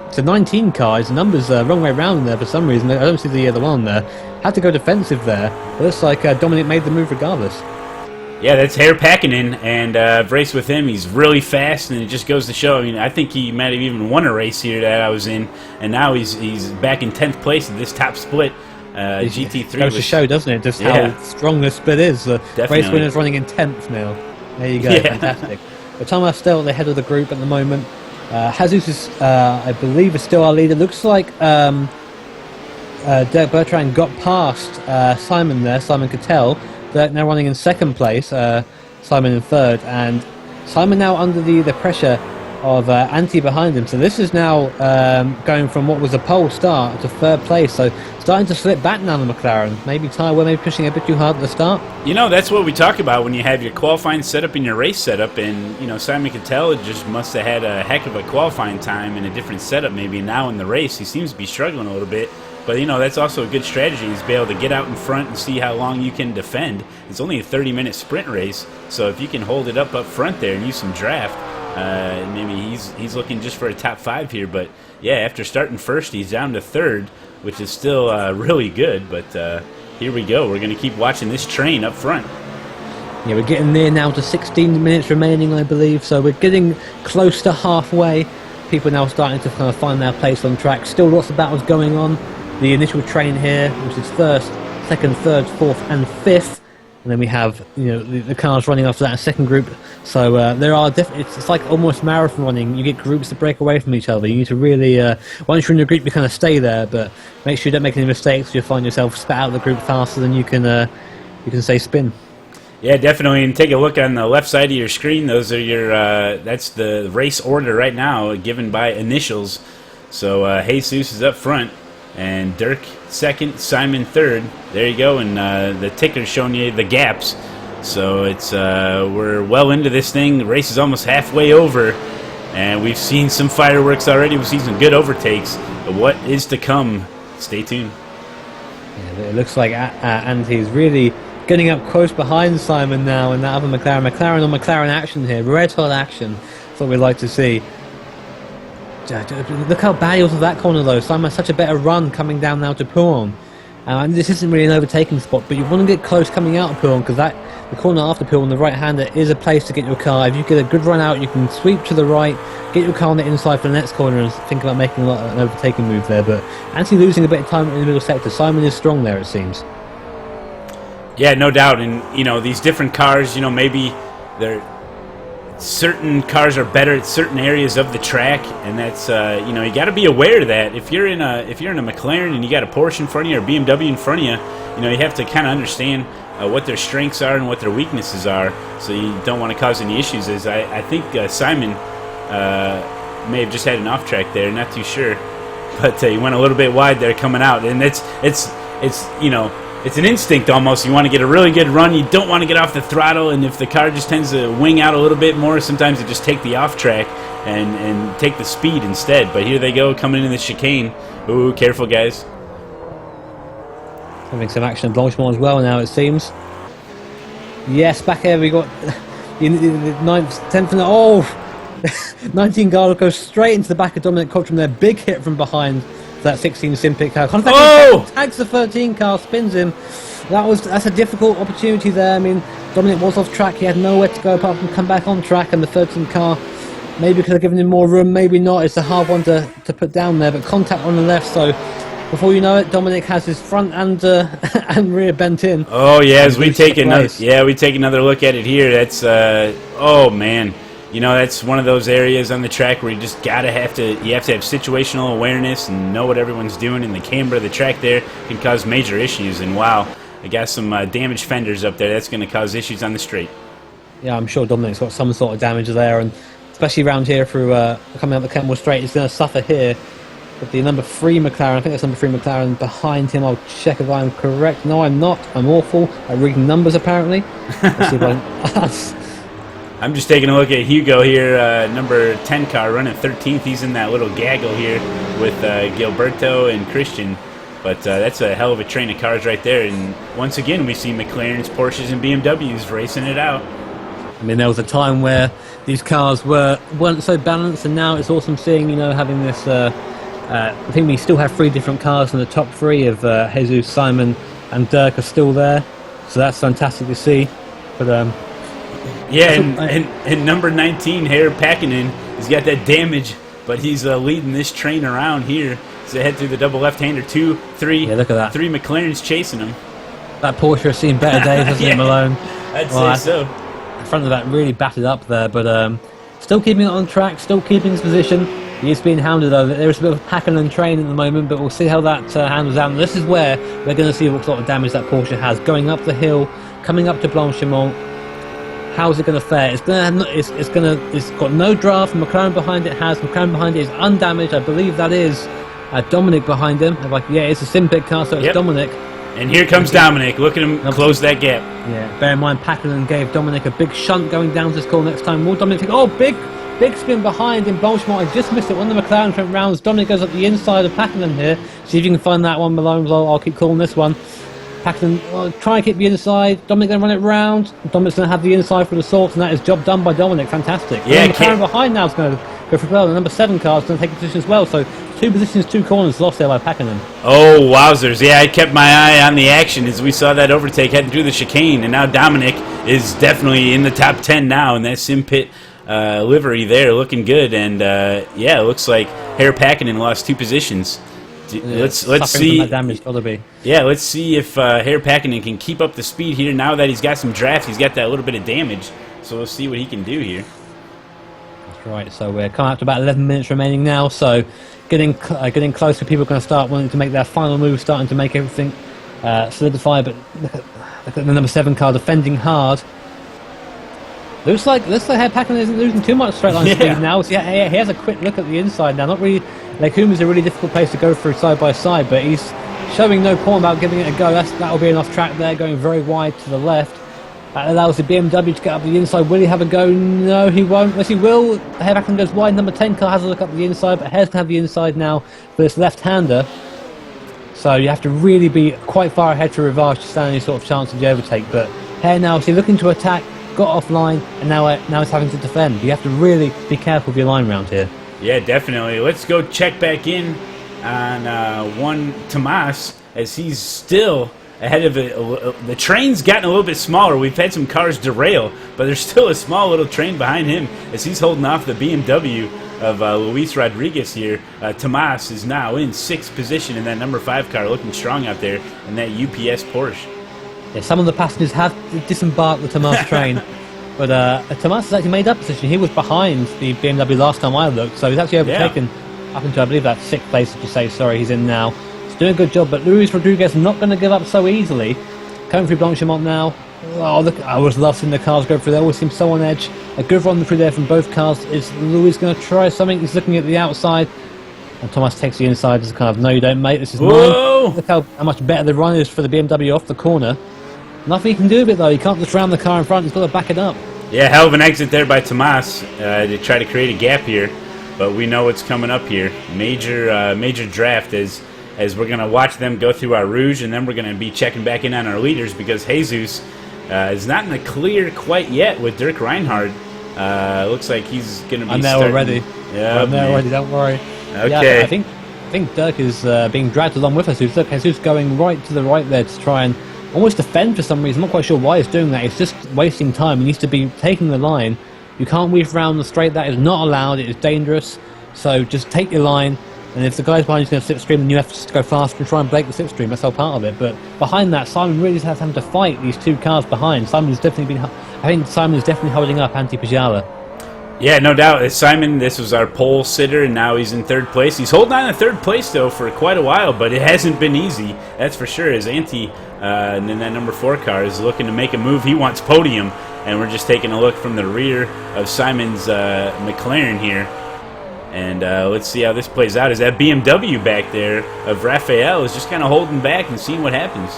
It's a 19 car. His number's wrong way round there for some reason. I don't see the other one there. Had to go defensive there. It looks like Dominic made the move regardless. Yeah, that's Herr Pakkinen, and I've raced with him. He's really fast, and it just goes to show. I mean, I think he might have even won a race here that I was in, and now he's back in 10th place at this top split. GT3 goes to show, doesn't it, just how strong this split is. Race winner's running in 10th now. There you go, fantastic. But Thomas still at the head of the group at the moment. Jesus is, I believe, is still our leader. Looks like Dirk Bertrand got past Simon there, Simon Cattell. They're now running in 2nd place, Simon in 3rd, and Simon now under the pressure of Antti behind him. So this is now going from what was a pole start to 3rd place. So starting to slip back now, the McLaren. Maybe Tyler maybe pushing a bit too hard at the start. You know, that's what we talk about when you have your qualifying setup and your race setup. And, you know, Simon Cattell just must have had a heck of a qualifying time in a different setup. Maybe now in the race, he seems to be struggling a little bit. But, you know, that's also a good strategy is be able to get out in front and see how long you can defend. It's only a 30-minute sprint race, so if you can hold it up front there and use some draft, maybe he's looking just for a top 5 here. But, yeah, after starting first, he's down to 3rd, which is still really good. But here we go. We're going to keep watching this train up front. Yeah, we're getting near now to 16 minutes remaining, I believe, so we're getting close to halfway. People now starting to kind of find their place on track. Still lots of battles going on. The initial train here, which is 1st, 2nd, 3rd, 4th, and 5th, and then we have, you know, the cars running after that, a 2nd group. So there are it's like almost marathon running. You get groups that break away from each other. You need to really once you're in a group, you kind of stay there, but make sure you don't make any mistakes. You'll find yourself spat out of the group faster than you can say spin. Yeah, definitely. And take a look on the left side of your screen. Those are your that's the race order right now, given by initials. So Jesus is up front. And Dirk 2nd, Simon 3rd. There you go, and the ticker's showing you the gaps. So it's we're well into this thing. The race is almost halfway over, and we've seen some fireworks already. We've seen some good overtakes. But what is to come? Stay tuned. Yeah, it looks like Anti's really getting up close behind Simon now, and that other McLaren. McLaren on McLaren action here. Red hot action. That's what we'd like to see. Look how bad he was with that corner though. Simon has such a better run coming down now to Pouron. And this isn't really an overtaking spot, but you want to get close coming out of Pouron because the corner after Pouron, the right-hander, is a place to get your car. If you get a good run out, you can sweep to the right, get your car on the inside for the next corner and think about making an overtaking move there. But Anthony losing a bit of time in the middle sector. Simon is strong there, it seems. Yeah, no doubt. And, you know, these different cars, you know, maybe certain cars are better at certain areas of the track, and that's, you know, you got to be aware of that. If you're in a McLaren and you got a Porsche in front of you or a BMW in front of you, you know, you have to kind of understand what their strengths are and what their weaknesses are, so you don't want to cause any issues. As I think Simon may have just had an off track there, not too sure, but he went a little bit wide there coming out, and it's you know, it's an instinct almost. You want to get a really good run, you don't want to get off the throttle, and if the car just tends to wing out a little bit more, sometimes you just take the off track and take the speed instead. But here they go coming into the chicane. Ooh, careful guys. Having some action at Blanchimont as well now, it seems. Yes, back here we got the 9th, 10th, and oh, 19 Garland goes straight into the back of Dominic Cochran there. Big hit from behind that 16 Simpic car. Tags the 13 car, spins him. That's a difficult opportunity there. I mean, Dominic was off track. He had nowhere to go apart from come back on track, and the 13 car maybe could have given him more room, maybe not. It's a hard one to put down there, but contact on the left, so before you know it, Dominic has his front and and rear bent in. Oh yeah, as we take another look at it here. That's oh man, you know, that's one of those areas on the track where you just you have to have situational awareness and know what everyone's doing. And the camber of the track there can cause major issues. And wow, I got some damaged fenders up there. That's going to cause issues on the straight. Yeah, I'm sure Dominic's got some sort of damage there, and especially around here through coming up the Kenmore Straight, he's going to suffer here. But the number 3 McLaren, I think that's number 3 McLaren behind him. I'll check if I'm correct. No, I'm not. I'm awful at reading numbers, apparently. Let's see if I'm just taking a look at Hugo here, number 10 car, running 13th. He's in that little gaggle here with Gilberto and Christian. But that's a hell of a train of cars right there. And once again, we see McLarens, Porsches, and BMWs racing it out. I mean, there was a time where these cars weren't so balanced, and now it's awesome seeing, you know, having this... I think we still have 3 different cars in the top 3 of Jesus, Simon, and Dirk are still there, so that's fantastic to see. But yeah, and number 19, Herr Pakkinen, he's got that damage, but he's leading this train around here. So head through the double left-hander, 2, 3. Yeah, look at that. 3 McLarens chasing him. That Porsche has seen better days, hasn't it, Malone? I'd say so. The front of that really battered up there, but still keeping it on track, still keeping his position. He is being hounded over. There is a bit of a Pakkinen train at the moment, but we'll see how that handles out. And this is where we're going to see what sort of damage that Porsche has. Going up the hill, coming up to Blanchimont. How is it going to fare? It's got no draft. McLaren behind it has. McLaren behind it is undamaged. I believe that is Dominic behind him. I'm like, yeah, it's a Simpic car, so it's Dominic. And here comes Dominic. Look at him close that gap. Yeah, bear in mind, Pakkinen gave Dominic a big shunt going down to this call next time. Will Dominic take... Oh, big spin behind in Blanchimont. I just missed it. One of the McLaren went rounds. Dominic goes up the inside of Pakkinen here. See if you can find that one, Malone. I'll keep calling this one. Pakkinen, try and keep the inside. Dominic going to run it round. Dominic's going to have the inside for the salt, and that is job done by Dominic. Fantastic. Yeah, the McLaren behind now is going to go for well. The number 7 car is going to take a position as well. So 2 positions, 2 corners lost there by Pakkinen. Oh, wowzers. Yeah, I kept my eye on the action as we saw that overtake heading through the chicane, and now Dominic is definitely in the top 10 now in that Sim Pit livery there, looking good. And yeah, it looks like Herr Pakkinen lost 2 positions. Let's see. That damage, be. Yeah, let's see if Herr Pakkinen can keep up the speed here. Now that he's got some draft, he's got that little bit of damage. So we'll see what he can do here. That's right. So we're coming up to about 11 minutes remaining now. So getting closer. People are going to start wanting to make their final move, starting to make everything solidify. But look at the number 7 car defending hard. Looks like Herr Pakkinen isn't losing too much straight line speed now. So yeah, he has a quick look at the inside now. Not really. Lekuma's a really difficult place to go through side by side, but he's showing no pawn about giving it a go. That'll be an off track there, going very wide to the left. That allows the BMW to get up the inside. Will he have a go? No, he won't. Yes, he will. Herr Pakkinen goes wide. Number 10 car has a look up the inside, but Herr's going to have the inside now for this left-hander. So you have to really be quite far ahead to reverse to stand any sort of chance of the overtake. But Herr now, so looking to attack, got offline, and now he's having to defend. You have to really be careful of your line round here. Yeah, definitely. Let's go check back in on one Tomas, as he's still ahead of it. The train's gotten a little bit smaller. We've had some cars derail, but there's still a small little train behind him as he's holding off the BMW of Luis Rodriguez here. Tomas is now in 6th position in that number 5 car, looking strong out there in that UPS Porsche. Yeah, some of the passengers have disembarked the Tomas train, but Tomas has actually made up position. He was behind the BMW last time I looked, so he's actually overtaken up into, I believe, that 6th place, as you say. Sorry, he's in now. He's doing a good job, but Luis Rodriguez not going to give up so easily. Coming through Blanchimont now. Oh, look, I was loving the cars go through there. Always seems so on edge. A good run through there from both cars. Is Luis going to try something? He's looking at the outside. And Thomas takes the inside as a kind of, no you don't mate, this is mine. Look how much better the run is for the BMW off the corner. Nothing he can do with it though, he can't just round the car in front, he's got to back it up. Yeah, hell of an exit there by Tomas to try to create a gap here. But we know what's coming up here. Major draft as we're going to watch them go through our Rouge, and then we're going to be checking back in on our leaders because Jesus is not in the clear quite yet with Dirk Reinhardt. Looks like he's going to be I'm there already. Yeah, I'm there already, don't worry. Okay. Yeah, I think Dirk is being dragged along with Jesus. Look, Jesus going right to the right there to try and almost defend for some reason. I'm not quite sure why he's doing that. It's just wasting time. He needs to be taking the line. You can't weave around the straight. That is not allowed. It is dangerous. So just take your line. And if the guys behind you are going to slipstream, then you have to just go faster and try and break the slipstream. That's all part of it. But behind that, Simon really has having to fight these two cars behind. I think Simon is definitely holding up Antti Pajala. Yeah, no doubt. Simon, this was our pole sitter, and now he's in 3rd place. He's holding on to 3rd place, though, for quite a while, but it hasn't been easy. That's for sure. As Antti, and then that number 4 car, is looking to make a move. He wants podium, and we're just taking a look from the rear of Simon's McLaren here. And let's see how this plays out. Is that BMW back there of Raphael is just kind of holding back and seeing what happens.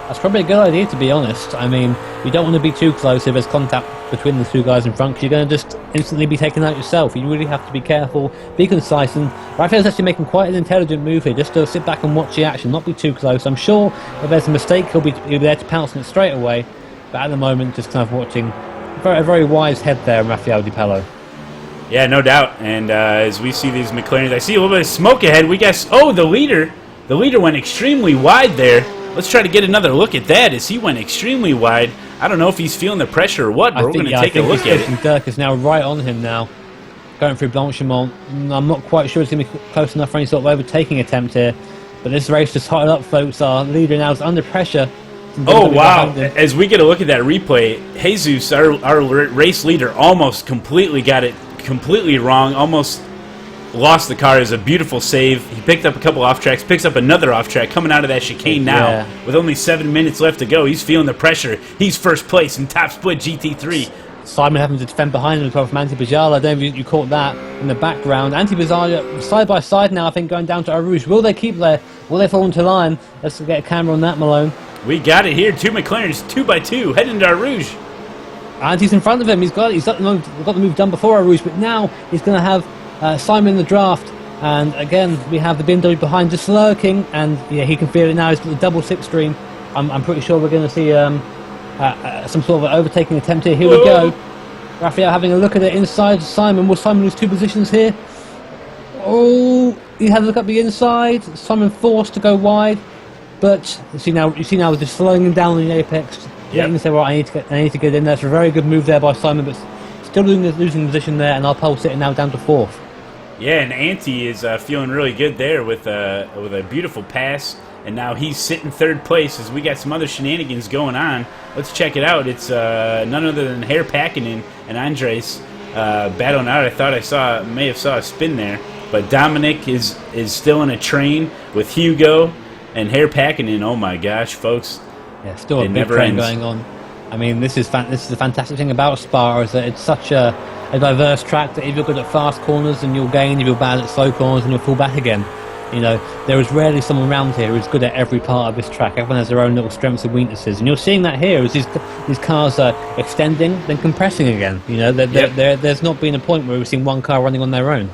That's probably a good idea, to be honest. I mean, you don't want to be too close if there's contact between the two guys in front, because you're going to just instantly be taken out yourself. You really have to be careful, be concise, and Raphael's actually making quite an intelligent move here, just to sit back and watch the action, not be too close. I'm sure if there's a mistake, he'll be there to pounce on it straight away, but at the moment, just kind of watching a very wise head there, Raphael Di Pello. Yeah, no doubt. And as we see these McLarens, I see a little bit of smoke ahead. We guess, the leader went extremely wide there. Let's try to get another look at that as he went extremely wide. I don't know if he's feeling the pressure or what, but we're going to take a look at it. Dirk is now right on him now, going through Blanchimont. I'm not quite sure it's going to be close enough for any sort of overtaking attempt here, but this race just hotted up, folks. Our leader now is under pressure. Oh, wow. As we get a look at that replay, Jesus, our race leader, almost completely got it completely wrong, almost lost the car. Is a beautiful save. He picked up a couple off tracks, picks up another off track, coming out of that chicane now with only 7 minutes left to go. He's feeling the pressure. He's 1st place in top split GT3. Simon having to defend behind him from Antti Pajala. I don't know if you caught that in the background. Antti Pajala side by side now, I think, going down to Arouge. Will they keep there? Will they fall into line? Let's get a camera on that, Malone. We got it here. 2 McLarens, 2 by 2, heading to Arouge. Anti's in front of him. He's got the move done before Arouge, but now he's going to have Simon in the draft. And again, we have the BMW behind just lurking, and yeah, he can feel it now. He's got the double slipstream. I'm pretty sure we're going to see some sort of an overtaking attempt here. Here we go. Raphael having a look at it inside Simon. Will Simon lose 2 positions here? Oh, he had a look up the inside. Simon forced to go wide, but you see now just slowing him down on the apex. Yeah, you can say, well, I need to get in there. It's a very good move there by Simon, but still losing position there, and our pole sitting now down to 4th. Yeah, and Antti is feeling really good there with a beautiful pass, and now he's sitting 3rd place as we got some other shenanigans going on. Let's check it out. It's none other than Herr Pakkinen and Andres battling out. I thought I may have saw a spin there, but Dominic is still in a train with Hugo and Herr Pakkinen. Oh my gosh, folks! Yeah, still a big train going on. I mean, this is the fantastic thing about Spa, is that it's such a diverse track that if you're good at fast corners, then you'll gain. If you're bad at slow corners, then you'll fall back again. You know, there is rarely someone around here who's good at every part of this track. Everyone has their own little strengths and weaknesses, and you're seeing that here as these cars are extending, then compressing again. You know, there's not been a point where we've seen one car running on their own.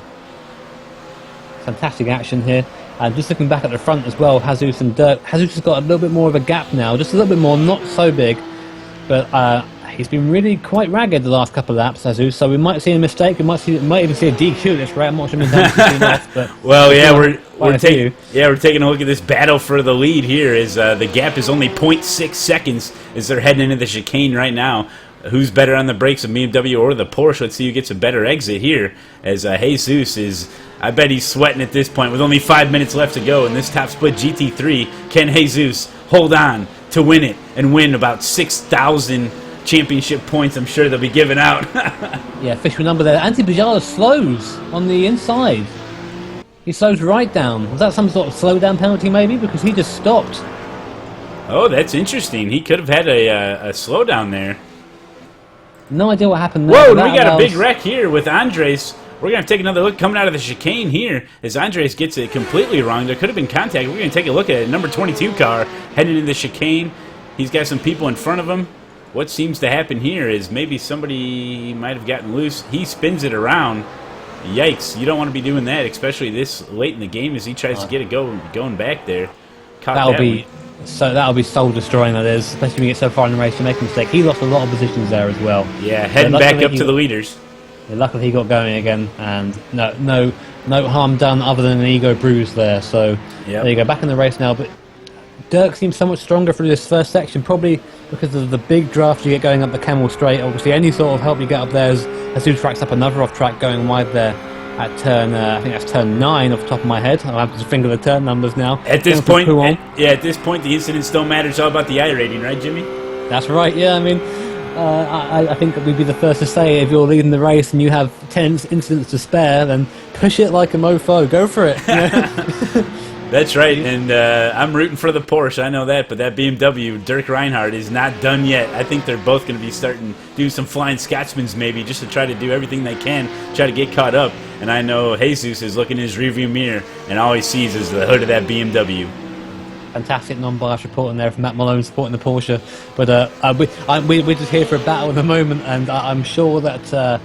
Fantastic action here. And just looking back at the front as well, Jesus and Dirk. Jesus has got a little bit more of a gap now, just a little bit more, not so big, but he's been really quite ragged the last couple of laps, Jesus. So we might see a mistake. We might even see a DQ. That's right. I'm not sure off, but well, yeah, we're taking a look at this battle for the lead here. Is the gap is only 0.6 seconds as they're heading into the chicane right now. Who's better on the brakes, of BMW or the Porsche? Let's see who gets a better exit here. As Jesus is, I bet he's sweating at this point with only 5 minutes left to go in this top split GT3. Can Jesus hold on to win it and win about 6,000 championship points. I'm sure they'll be giving out. Yeah, official number there. Antti Bajala slows on the inside. He slows right down. Was that some sort of slowdown penalty maybe? Because he just stopped. Oh, that's interesting. He could have had a slowdown there. No idea what happened there. Whoa, we got a big wreck here with Andres. We're going to take another look coming out of the chicane here as Andres gets it completely wrong. There could have been contact. We're going to take a look at it. Number 22 car heading into the chicane. He's got some people in front of him. What seems to happen here is maybe somebody might have gotten loose. He spins it around. Yikes, you don't want to be doing that, especially this late in the game as he tries to get it going back there. That'll be soul destroying, that is, especially when you get so far in the race to make a mistake. He lost a lot of positions there as well. Yeah, heading back up to the leaders. Yeah, luckily he got going again, and no harm done other than an ego bruise there. So there you go, back in the race now. But Dirk seems so much stronger through this first section, probably because of the big draft you get going up the Camel Straight. Obviously, any sort of help you get up there as he tracks up another off track going wide there at turn, I think that's turn 9 off the top of my head. I'll have to finger the turn numbers now. At this point, at this point, the incidents don't matter. It's all about the I rating, right, Jimmy? That's right. Yeah, I mean, I think we'd be the first to say if you're leading the race and you have 10 incidents to spare, then push it like a mofo. Go for it. You know? That's right, and I'm rooting for the Porsche, I know that, but that BMW, Dirk Reinhardt, is not done yet. I think they're both going to be starting to do some flying Scotsmans maybe, just to try to do everything they can, try to get caught up. And I know Jesus is looking in his rearview mirror, and all he sees is the hood of that BMW. Fantastic non-biased report in there from Matt Malone supporting the Porsche. But we're just here for a battle at the moment, and I'm sure that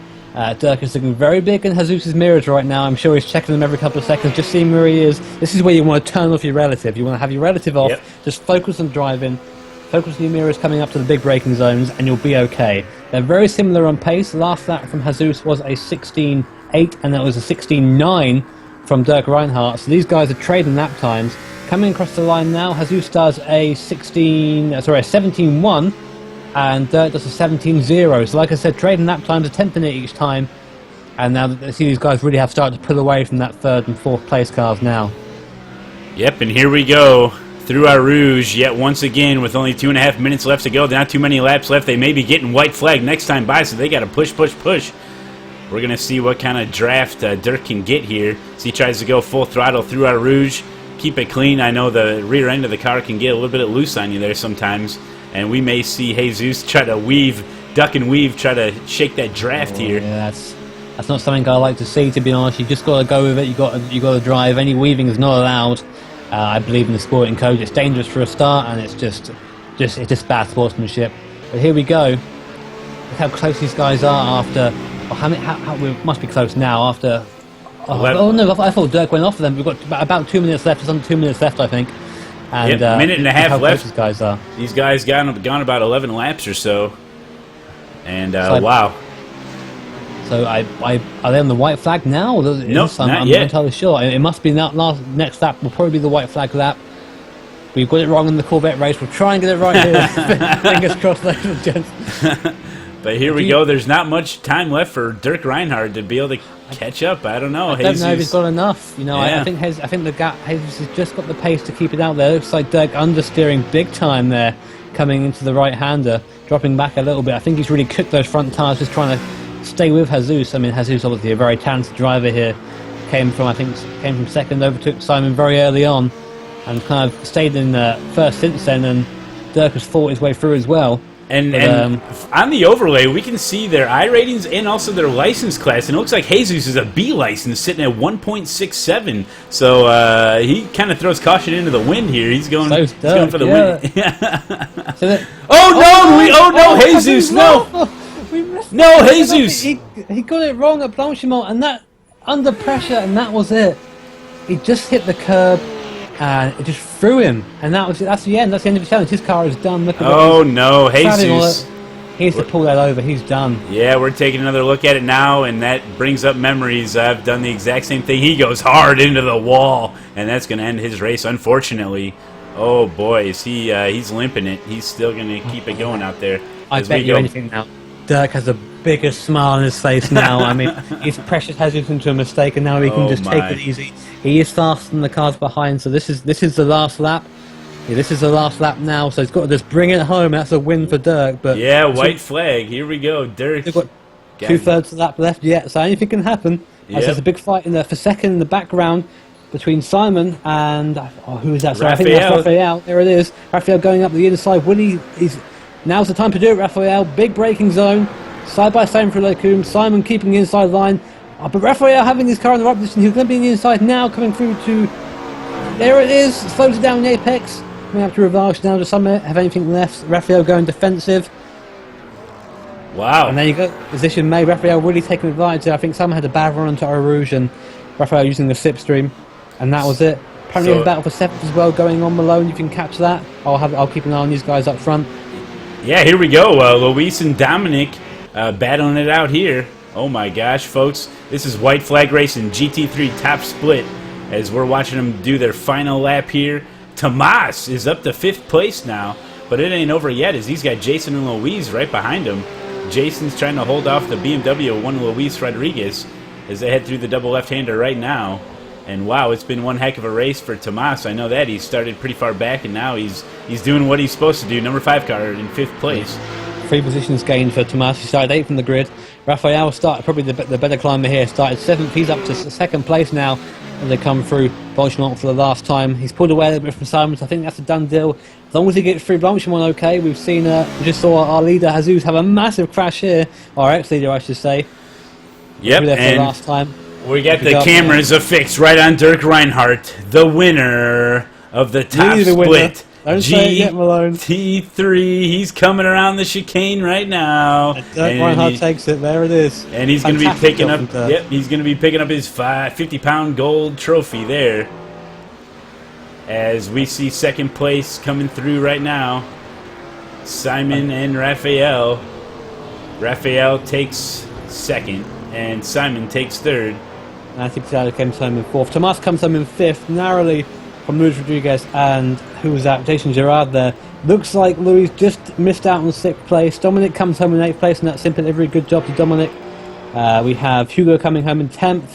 Dirk is looking very big in Jesus' mirrors right now. I'm sure he's checking them every couple of seconds, just seeing where he is. This is where you want to turn off your relative. You want to have your relative off, just focus on driving, focus on your mirrors coming up to the big braking zones, and you'll be okay. They're very similar on pace. The last lap from Jesus was a 16.8, and that was a 16.9 from Dirk Reinhardt. So these guys are trading lap times. Coming across the line now, Jesus does a 17.1. And Dirk does a 17.0. So like I said, trading lap times, a tenth in it each time. And now I see these guys really have started to pull away from that third and fourth place cars now. Yep, and here we go through our Rouge yet once again with only 2.5 minutes left to go. Not too many laps left. They may be getting white flag next time by, so they got to push. We're going to see what kind of draft Dirk can get here. So he tries to go full throttle through our Rouge. Keep it clean. I know the rear end of the car can get a little bit loose on you there sometimes. And we may see Jesus try to duck and weave, try to shake that draft here. Yeah, that's not something I like to see, to be honest. You just got to go with it. You got to drive. Any weaving is not allowed. I believe in the sporting code. It's dangerous for a start, and it's just bad sportsmanship. But here we go. Look how close these guys are after. We must be close now after. Oh no! I thought Dirk went off of them. We've got about 2 minutes left. It's under 2 minutes left, I think. And, minute and a half left. These guys are. These guys gone about 11 laps or so. And wow. So are they on the white flag now? Nope, I'm not entirely sure. It must be next lap. Will probably be the white flag lap. We've got it wrong in the Corvette race. We'll try and get it right here. Fingers crossed, ladies and gents. But here we go. There's not much time left for Dirk Reinhardt to be able to catch up. I don't know. I don't know if he's got enough. You know, yeah. I think the gap. Jesus has just got the pace to keep it out there. Looks like Dirk understeering big time there, coming into the right-hander, dropping back a little bit. I think he's really cooked those front tyres, just trying to stay with Jesus. I mean, Jesus obviously a very talented driver here. Came from second, overtook Simon very early on, and kind of stayed in first since then. And Dirk has fought his way through as well. And on the overlay, we can see their I ratings and also their license class. And it looks like Jesus is a B license, sitting at 1.67. So he kind of throws caution into the wind here. He's going for the win. No, Jesus, no! No, Jesus! He got it wrong at Blanchimont, and that under pressure, and that was it. He just hit the curb. And it just threw him, and that's the end. That's the end of the challenge. His car is done. Look at no, Jesus! He has to pull that over. He's done. Yeah, we're taking another look at it now, and that brings up memories. I've done the exact same thing. He goes hard into the wall, and that's going to end his race, unfortunately. Oh boy, he's limping it. He's still going to keep it going out there. I bet you anything now. Dirk has the biggest smile on his face now. I mean, his precious has into a mistake, and now he can just take it easy. He is faster than the cars behind, so this is the last lap. Yeah, this is the last lap now, so he's got to just bring it home. That's a win for Dirk. But yeah, white flag. Here we go. Dirk. They've got 2/3 of the lap left yet, so anything can happen. Yep. There's a big fight in there for second in the background between Simon and who is that? Sorry, I think that's Raphael. There it is. Raphael going up the inside. Willie, now's the time to do it. Raphael, big braking zone, side by side for Lecum. Simon keeping the inside line, but Raphael having his car in the right position. He's going to be in the inside now, coming through to. There it is. Slows it down in the apex. We have to reverse now to Summit. Have anything left? Raphael going defensive. Wow. And there you go. Position made. Raphael really taking advantage. I think someone had a bad run onto Rouge and Raphael using the slipstream. And that was it. Apparently there's a battle for 7th as well going on Malone. You can catch that. I'll keep an eye on these guys up front. Yeah, here we go. Luis and Dominic battling it out here. Oh my gosh, folks. This is White Flag Racing GT3 top split as we're watching them do their final lap here. Tomas is up to 5th place now, but it ain't over yet as he's got Jason and Luis right behind him. Jason's trying to hold off the BMW one Luis Rodriguez as they head through the double left-hander right now. And wow, it's been one heck of a race for Tomas. I know that. He started pretty far back, and now he's doing what he's supposed to do. Number 5 car in 5th place. 3 positions gained for Tomas. He started 8th from the grid. Raphael started probably the better climber here. Started 7th. He's up to 2nd place now. And they come through Blanchimont for the last time. He's pulled away a little bit from Simon, so I think that's a done deal. As long as he gets through Blanchimont okay. We've seen, we just saw our leader, Jesus, have a massive crash here. Our ex-leader, I should say. Yep, there for and the last time. We got the cameras affixed right on Dirk Reinhardt, the winner of the top split. Don't say it yet, Malone. GT3, he's coming around the chicane right now. Dirk Reinhardt takes it. There it is. And he's going to be picking up. Yep, he's going to be picking up his 50-pound gold trophy there. As we see 2nd place coming through right now, Simon and Raphael. Raphael takes 2nd, and Simon takes 3rd. And I think Tyler comes home in 4th. Tomas comes home in 5th, narrowly from Luis Rodriguez, and who was that? Jason Girard there. Looks like Luis just missed out on 6th place. Dominic comes home in 8th place, and that's simply a very good job to Dominic. We have Hugo coming home in 10th.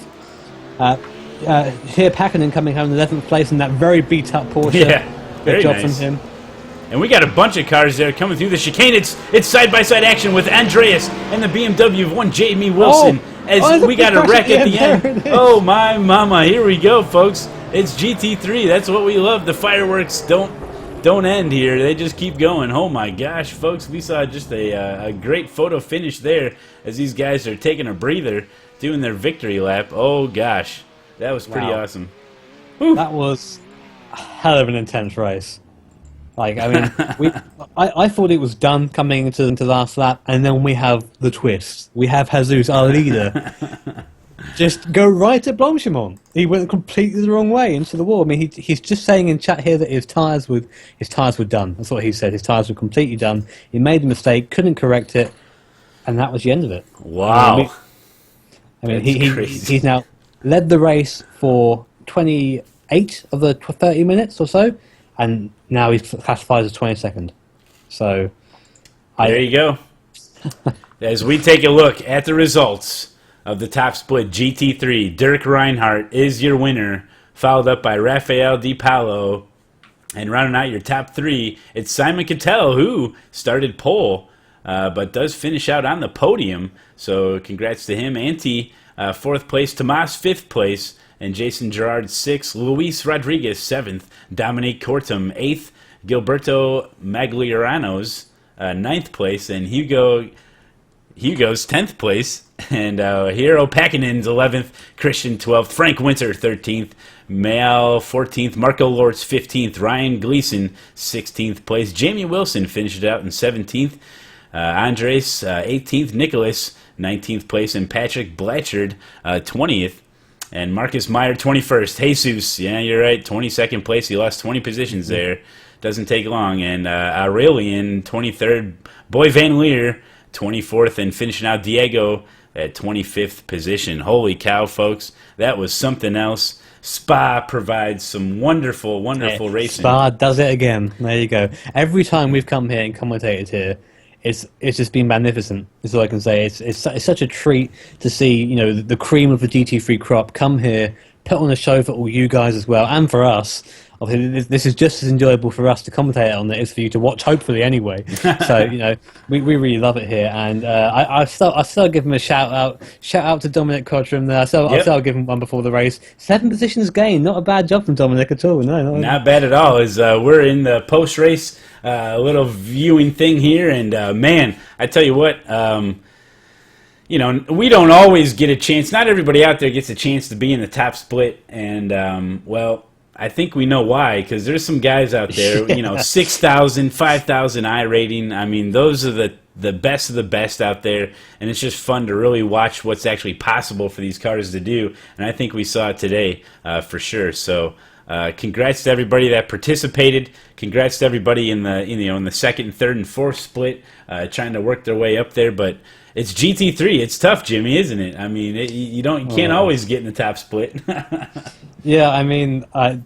Here Packinen coming home in 11th place in that very beat-up Porsche. Yeah, good job nice from him. And we got a bunch of cars there coming through the chicane. It's side-by-side action with Andreas and the BMW of one Jamie Wilson. As we got a wreck at the end. Oh my mama! Here we go, folks. It's GT3. That's what we love. The fireworks don't end here. They just keep going. Oh my gosh, folks! We saw just a great photo finish there as these guys are taking a breather, doing their victory lap. Oh gosh, that was pretty awesome. Whew. That was a hell of an intense race. Like, I mean, I thought it was done coming into the last lap, and then we have the twist. We have Jesus, our leader, just go right at Blanchimont. He went completely the wrong way into the wall. I mean, he's just saying in chat here that his tyres were done. That's what he said. His tyres were completely done. He made the mistake, couldn't correct it, and that was the end of it. Wow. I mean, he's now led the race for 28 of the 30 minutes or so. And now he's classified as 22nd. So, there you go. As we take a look at the results of the top split, GT3, Dirk Reinhardt is your winner, followed up by Rafael Di Paolo. And rounding out your top 3, it's Simon Cattell, who started pole, but does finish out on the podium. So, congrats to him. Ante, 4th place. Tomas, 5th place. And Jason Girard 6th, Luis Rodriguez 7th, Dominic Cortum 8th, Gilberto Magliaranos 9th place, and Hugo's 10th place, and Hero Pakkinen's 11th, Christian 12th, Frank Winter 13th, Mal 14th, Marco Lortz 15th, Ryan Gleason 16th place, Jamie Wilson finished it out in 17th, Andres 18th, Nicholas 19th place, and Patrick Blatchard 20th. And Marcus Meyer, 21st. Jesus, yeah, you're right, 22nd place. He lost 20 positions there. Doesn't take long. And Aurelian, 23rd. Boy Van Leer, 24th. And finishing out Diego at 25th position. Holy cow, folks. That was something else. Spa provides some wonderful, wonderful racing. Spa does it again. There you go. Every time we've come here and commentated here, it's just been magnificent. Is all I can say. It's such a treat to see the cream of the GT3 crop come here, put on a show for all you guys as well, and for us obviously this is just as enjoyable for us to commentate on it as for you to watch, hopefully anyway. So we really love it here, and I still give him a shout out to Dominic Cottram there. I'll give him one before the race. 7 positions gained, not a bad job from Dominic at all. No, not bad at all. As we're in the post race little viewing thing here, and man, I tell you what. We don't always get a chance. Not everybody out there gets a chance to be in the top split, and well, I think we know why. Because there's some guys out there, 6,000, 5,000 iRating. I mean, those are the best of the best out there, and it's just fun to really watch what's actually possible for these cars to do. And I think we saw it today for sure. So. Congrats to everybody that participated. Congrats to everybody in the second, third, and fourth split, trying to work their way up there. But it's GT3. It's tough, Jimmy, isn't it? I mean, you can't always get in the top split. Yeah, I mean, I'm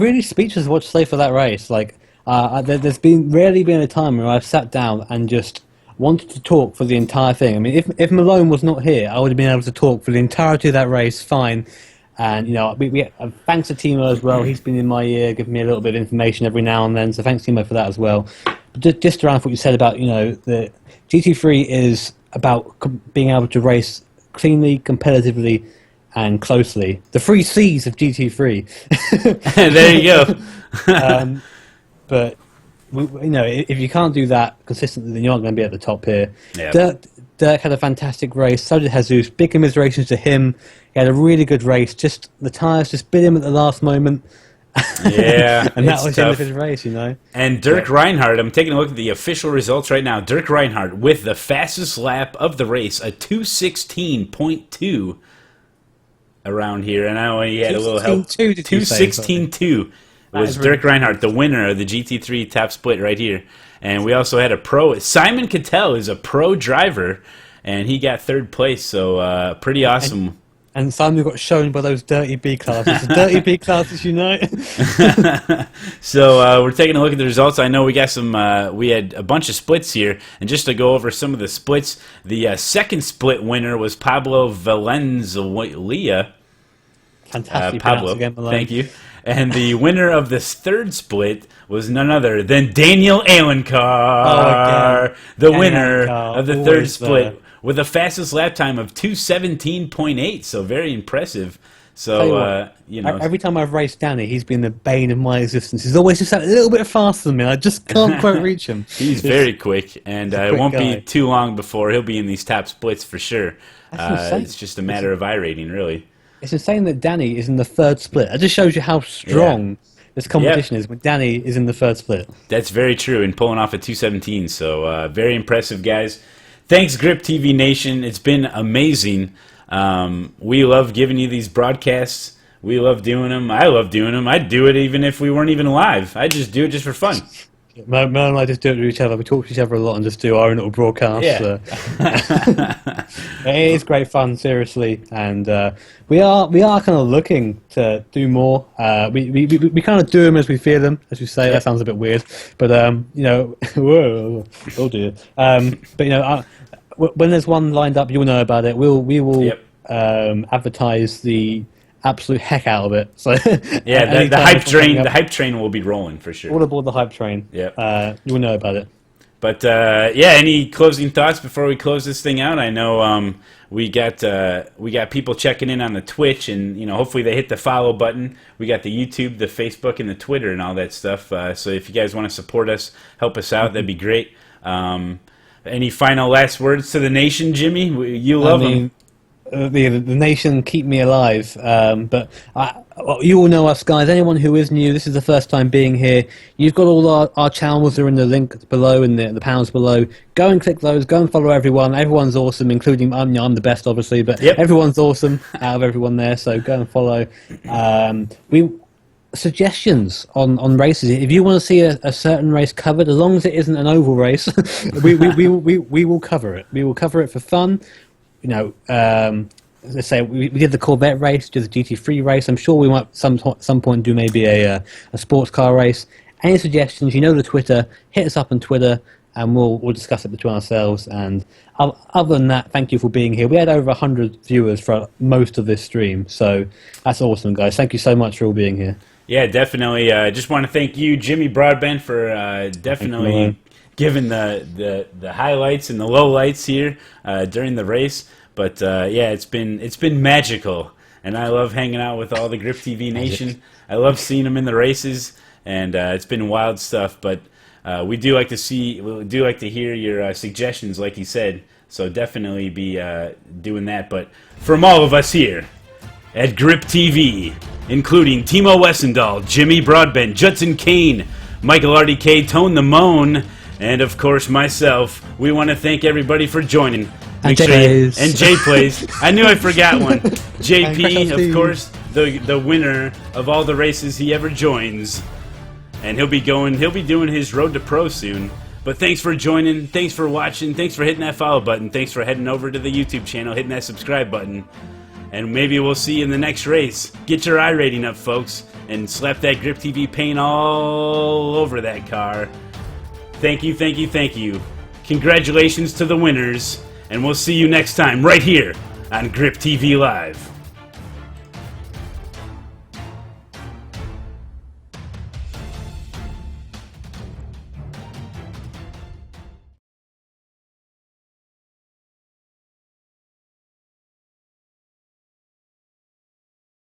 really speechless what to say for that race. Like, there's rarely been a time where I've sat down and just wanted to talk for the entire thing. I mean, if Malone was not here, I would have been able to talk for the entirety of that race, fine. And we thanks to Timo as well. He's been in my ear, giving me a little bit of information every now and then. So thanks Timo for that as well. But just around what you said about the GT3 is about being able to race cleanly, competitively, and closely. The 3 C's of GT3. There you go. But if you can't do that consistently, then you're not going to be at the top here. Yep. Dirk had a fantastic race. So did Jesus. Big commiserations to him. He had a really good race. Just the tyres just bit him at the last moment. Yeah, and that was the end of his race, And Dirk Reinhardt, I'm taking a look at the official results right now. Dirk Reinhardt with the fastest lap of the race, a 2:16.2 around here. And I know he had a little help. 2:16.2 was Dirk Reinhardt, the winner of the GT3 top split right here. And we also had a pro. Simon Cattell is a pro driver, and he got 3rd place, so pretty awesome. And Simon got shown by those dirty B classes. The dirty B classes, So we're taking a look at the results. I know we got we had a bunch of splits here, and just to go over some of the splits, the second split winner was Pablo Valenzuela. Fantastic, Pablo. Again, thank you. And the winner of this third split was none other than Daniel Alenkar, the winner of the third split, with the fastest lap time of 2:17.8. So very impressive. So every time I've raced Danny, he's been the bane of my existence. He's always just a little bit faster than me. I just can't quite reach him. He's very quick, and it won't be too long before he'll be in these top splits for sure. It's just a matter of iRating, really. It's insane that Danny is in the 3rd split. It just shows you how strong this competition is when Danny is in the 3rd split. That's very true, and pulling off a 2:17. So very impressive, guys. Thanks, GripTV Nation. It's been amazing. We love giving you these broadcasts. We love doing them. I love doing them. I'd do it even if we weren't even live. I'd just do it just for fun. Mel and I just do it to each other. We talk to each other a lot and just do our own little broadcasts. Yeah. It is great fun, seriously, and we are kind of looking to do more. We kind of do them as we feel them, as we say. Yeah. That sounds a bit weird, but whoa, oh dear. But when there's one lined up, you'll know about it. We will advertise the absolute heck out of it. So yeah, the hype train will be rolling for sure. All aboard the hype train. Yeah, you'll know about it. But any closing thoughts before we close this thing out? I know we got people checking in on the Twitch, and hopefully they hit the follow button. We got the YouTube, the Facebook, and the Twitter, and all that stuff. So if you guys want to support us, help us out, that'd be great. Any final last words to the nation, Jimmy? You love them. The nation keep me alive, but you all know us, guys. Anyone who is new, this is the first time being here. You've got all our channels are in the link below, and the panels below. Go and click those. Go and follow everyone. Everyone's awesome, including I'm the best, obviously, but everyone's awesome out of everyone there. So go and follow. Suggestions on races. If you want to see a certain race covered, as long as it isn't an oval race, we will cover it. We will cover it for fun. Let's say we did the Corvette race, did the GT3 race. I'm sure we might some point do maybe a sports car race. Any suggestions? The Twitter. Hit us up on Twitter. and we'll discuss it between ourselves. And other than that, thank you for being here. We had over 100 viewers for most of this stream, so that's awesome, guys. Thank you so much for all being here. Yeah, definitely. Just want to thank you, Jimmy Broadbent, for definitely giving the highlights and the lowlights here during the race. But yeah, it's been magical, and I love hanging out with all the GripTV Nation. I love seeing them in the races, and it's been wild stuff. But we do like to hear your suggestions, like you said. So definitely be doing that. But from all of us here at GripTV, including Timo Wessendahl, Jimmy Broadbent, Judson Kane, Michael RDK, Tone the Moan, and of course myself, we want to thank everybody for joining. And Jay Plays. I knew I forgot one. JP, of course, the winner of all the races he ever joins. And he'll be doing his Road to Pro soon. But thanks for joining, thanks for watching, thanks for hitting that follow button, thanks for heading over to the YouTube channel, hitting that subscribe button. And maybe we'll see you in the next race. Get your iRating up, folks, and slap that GripTV paint all over that car. Thank you, thank you, thank you. Congratulations to the winners, and we'll see you next time right here on GripTV Live.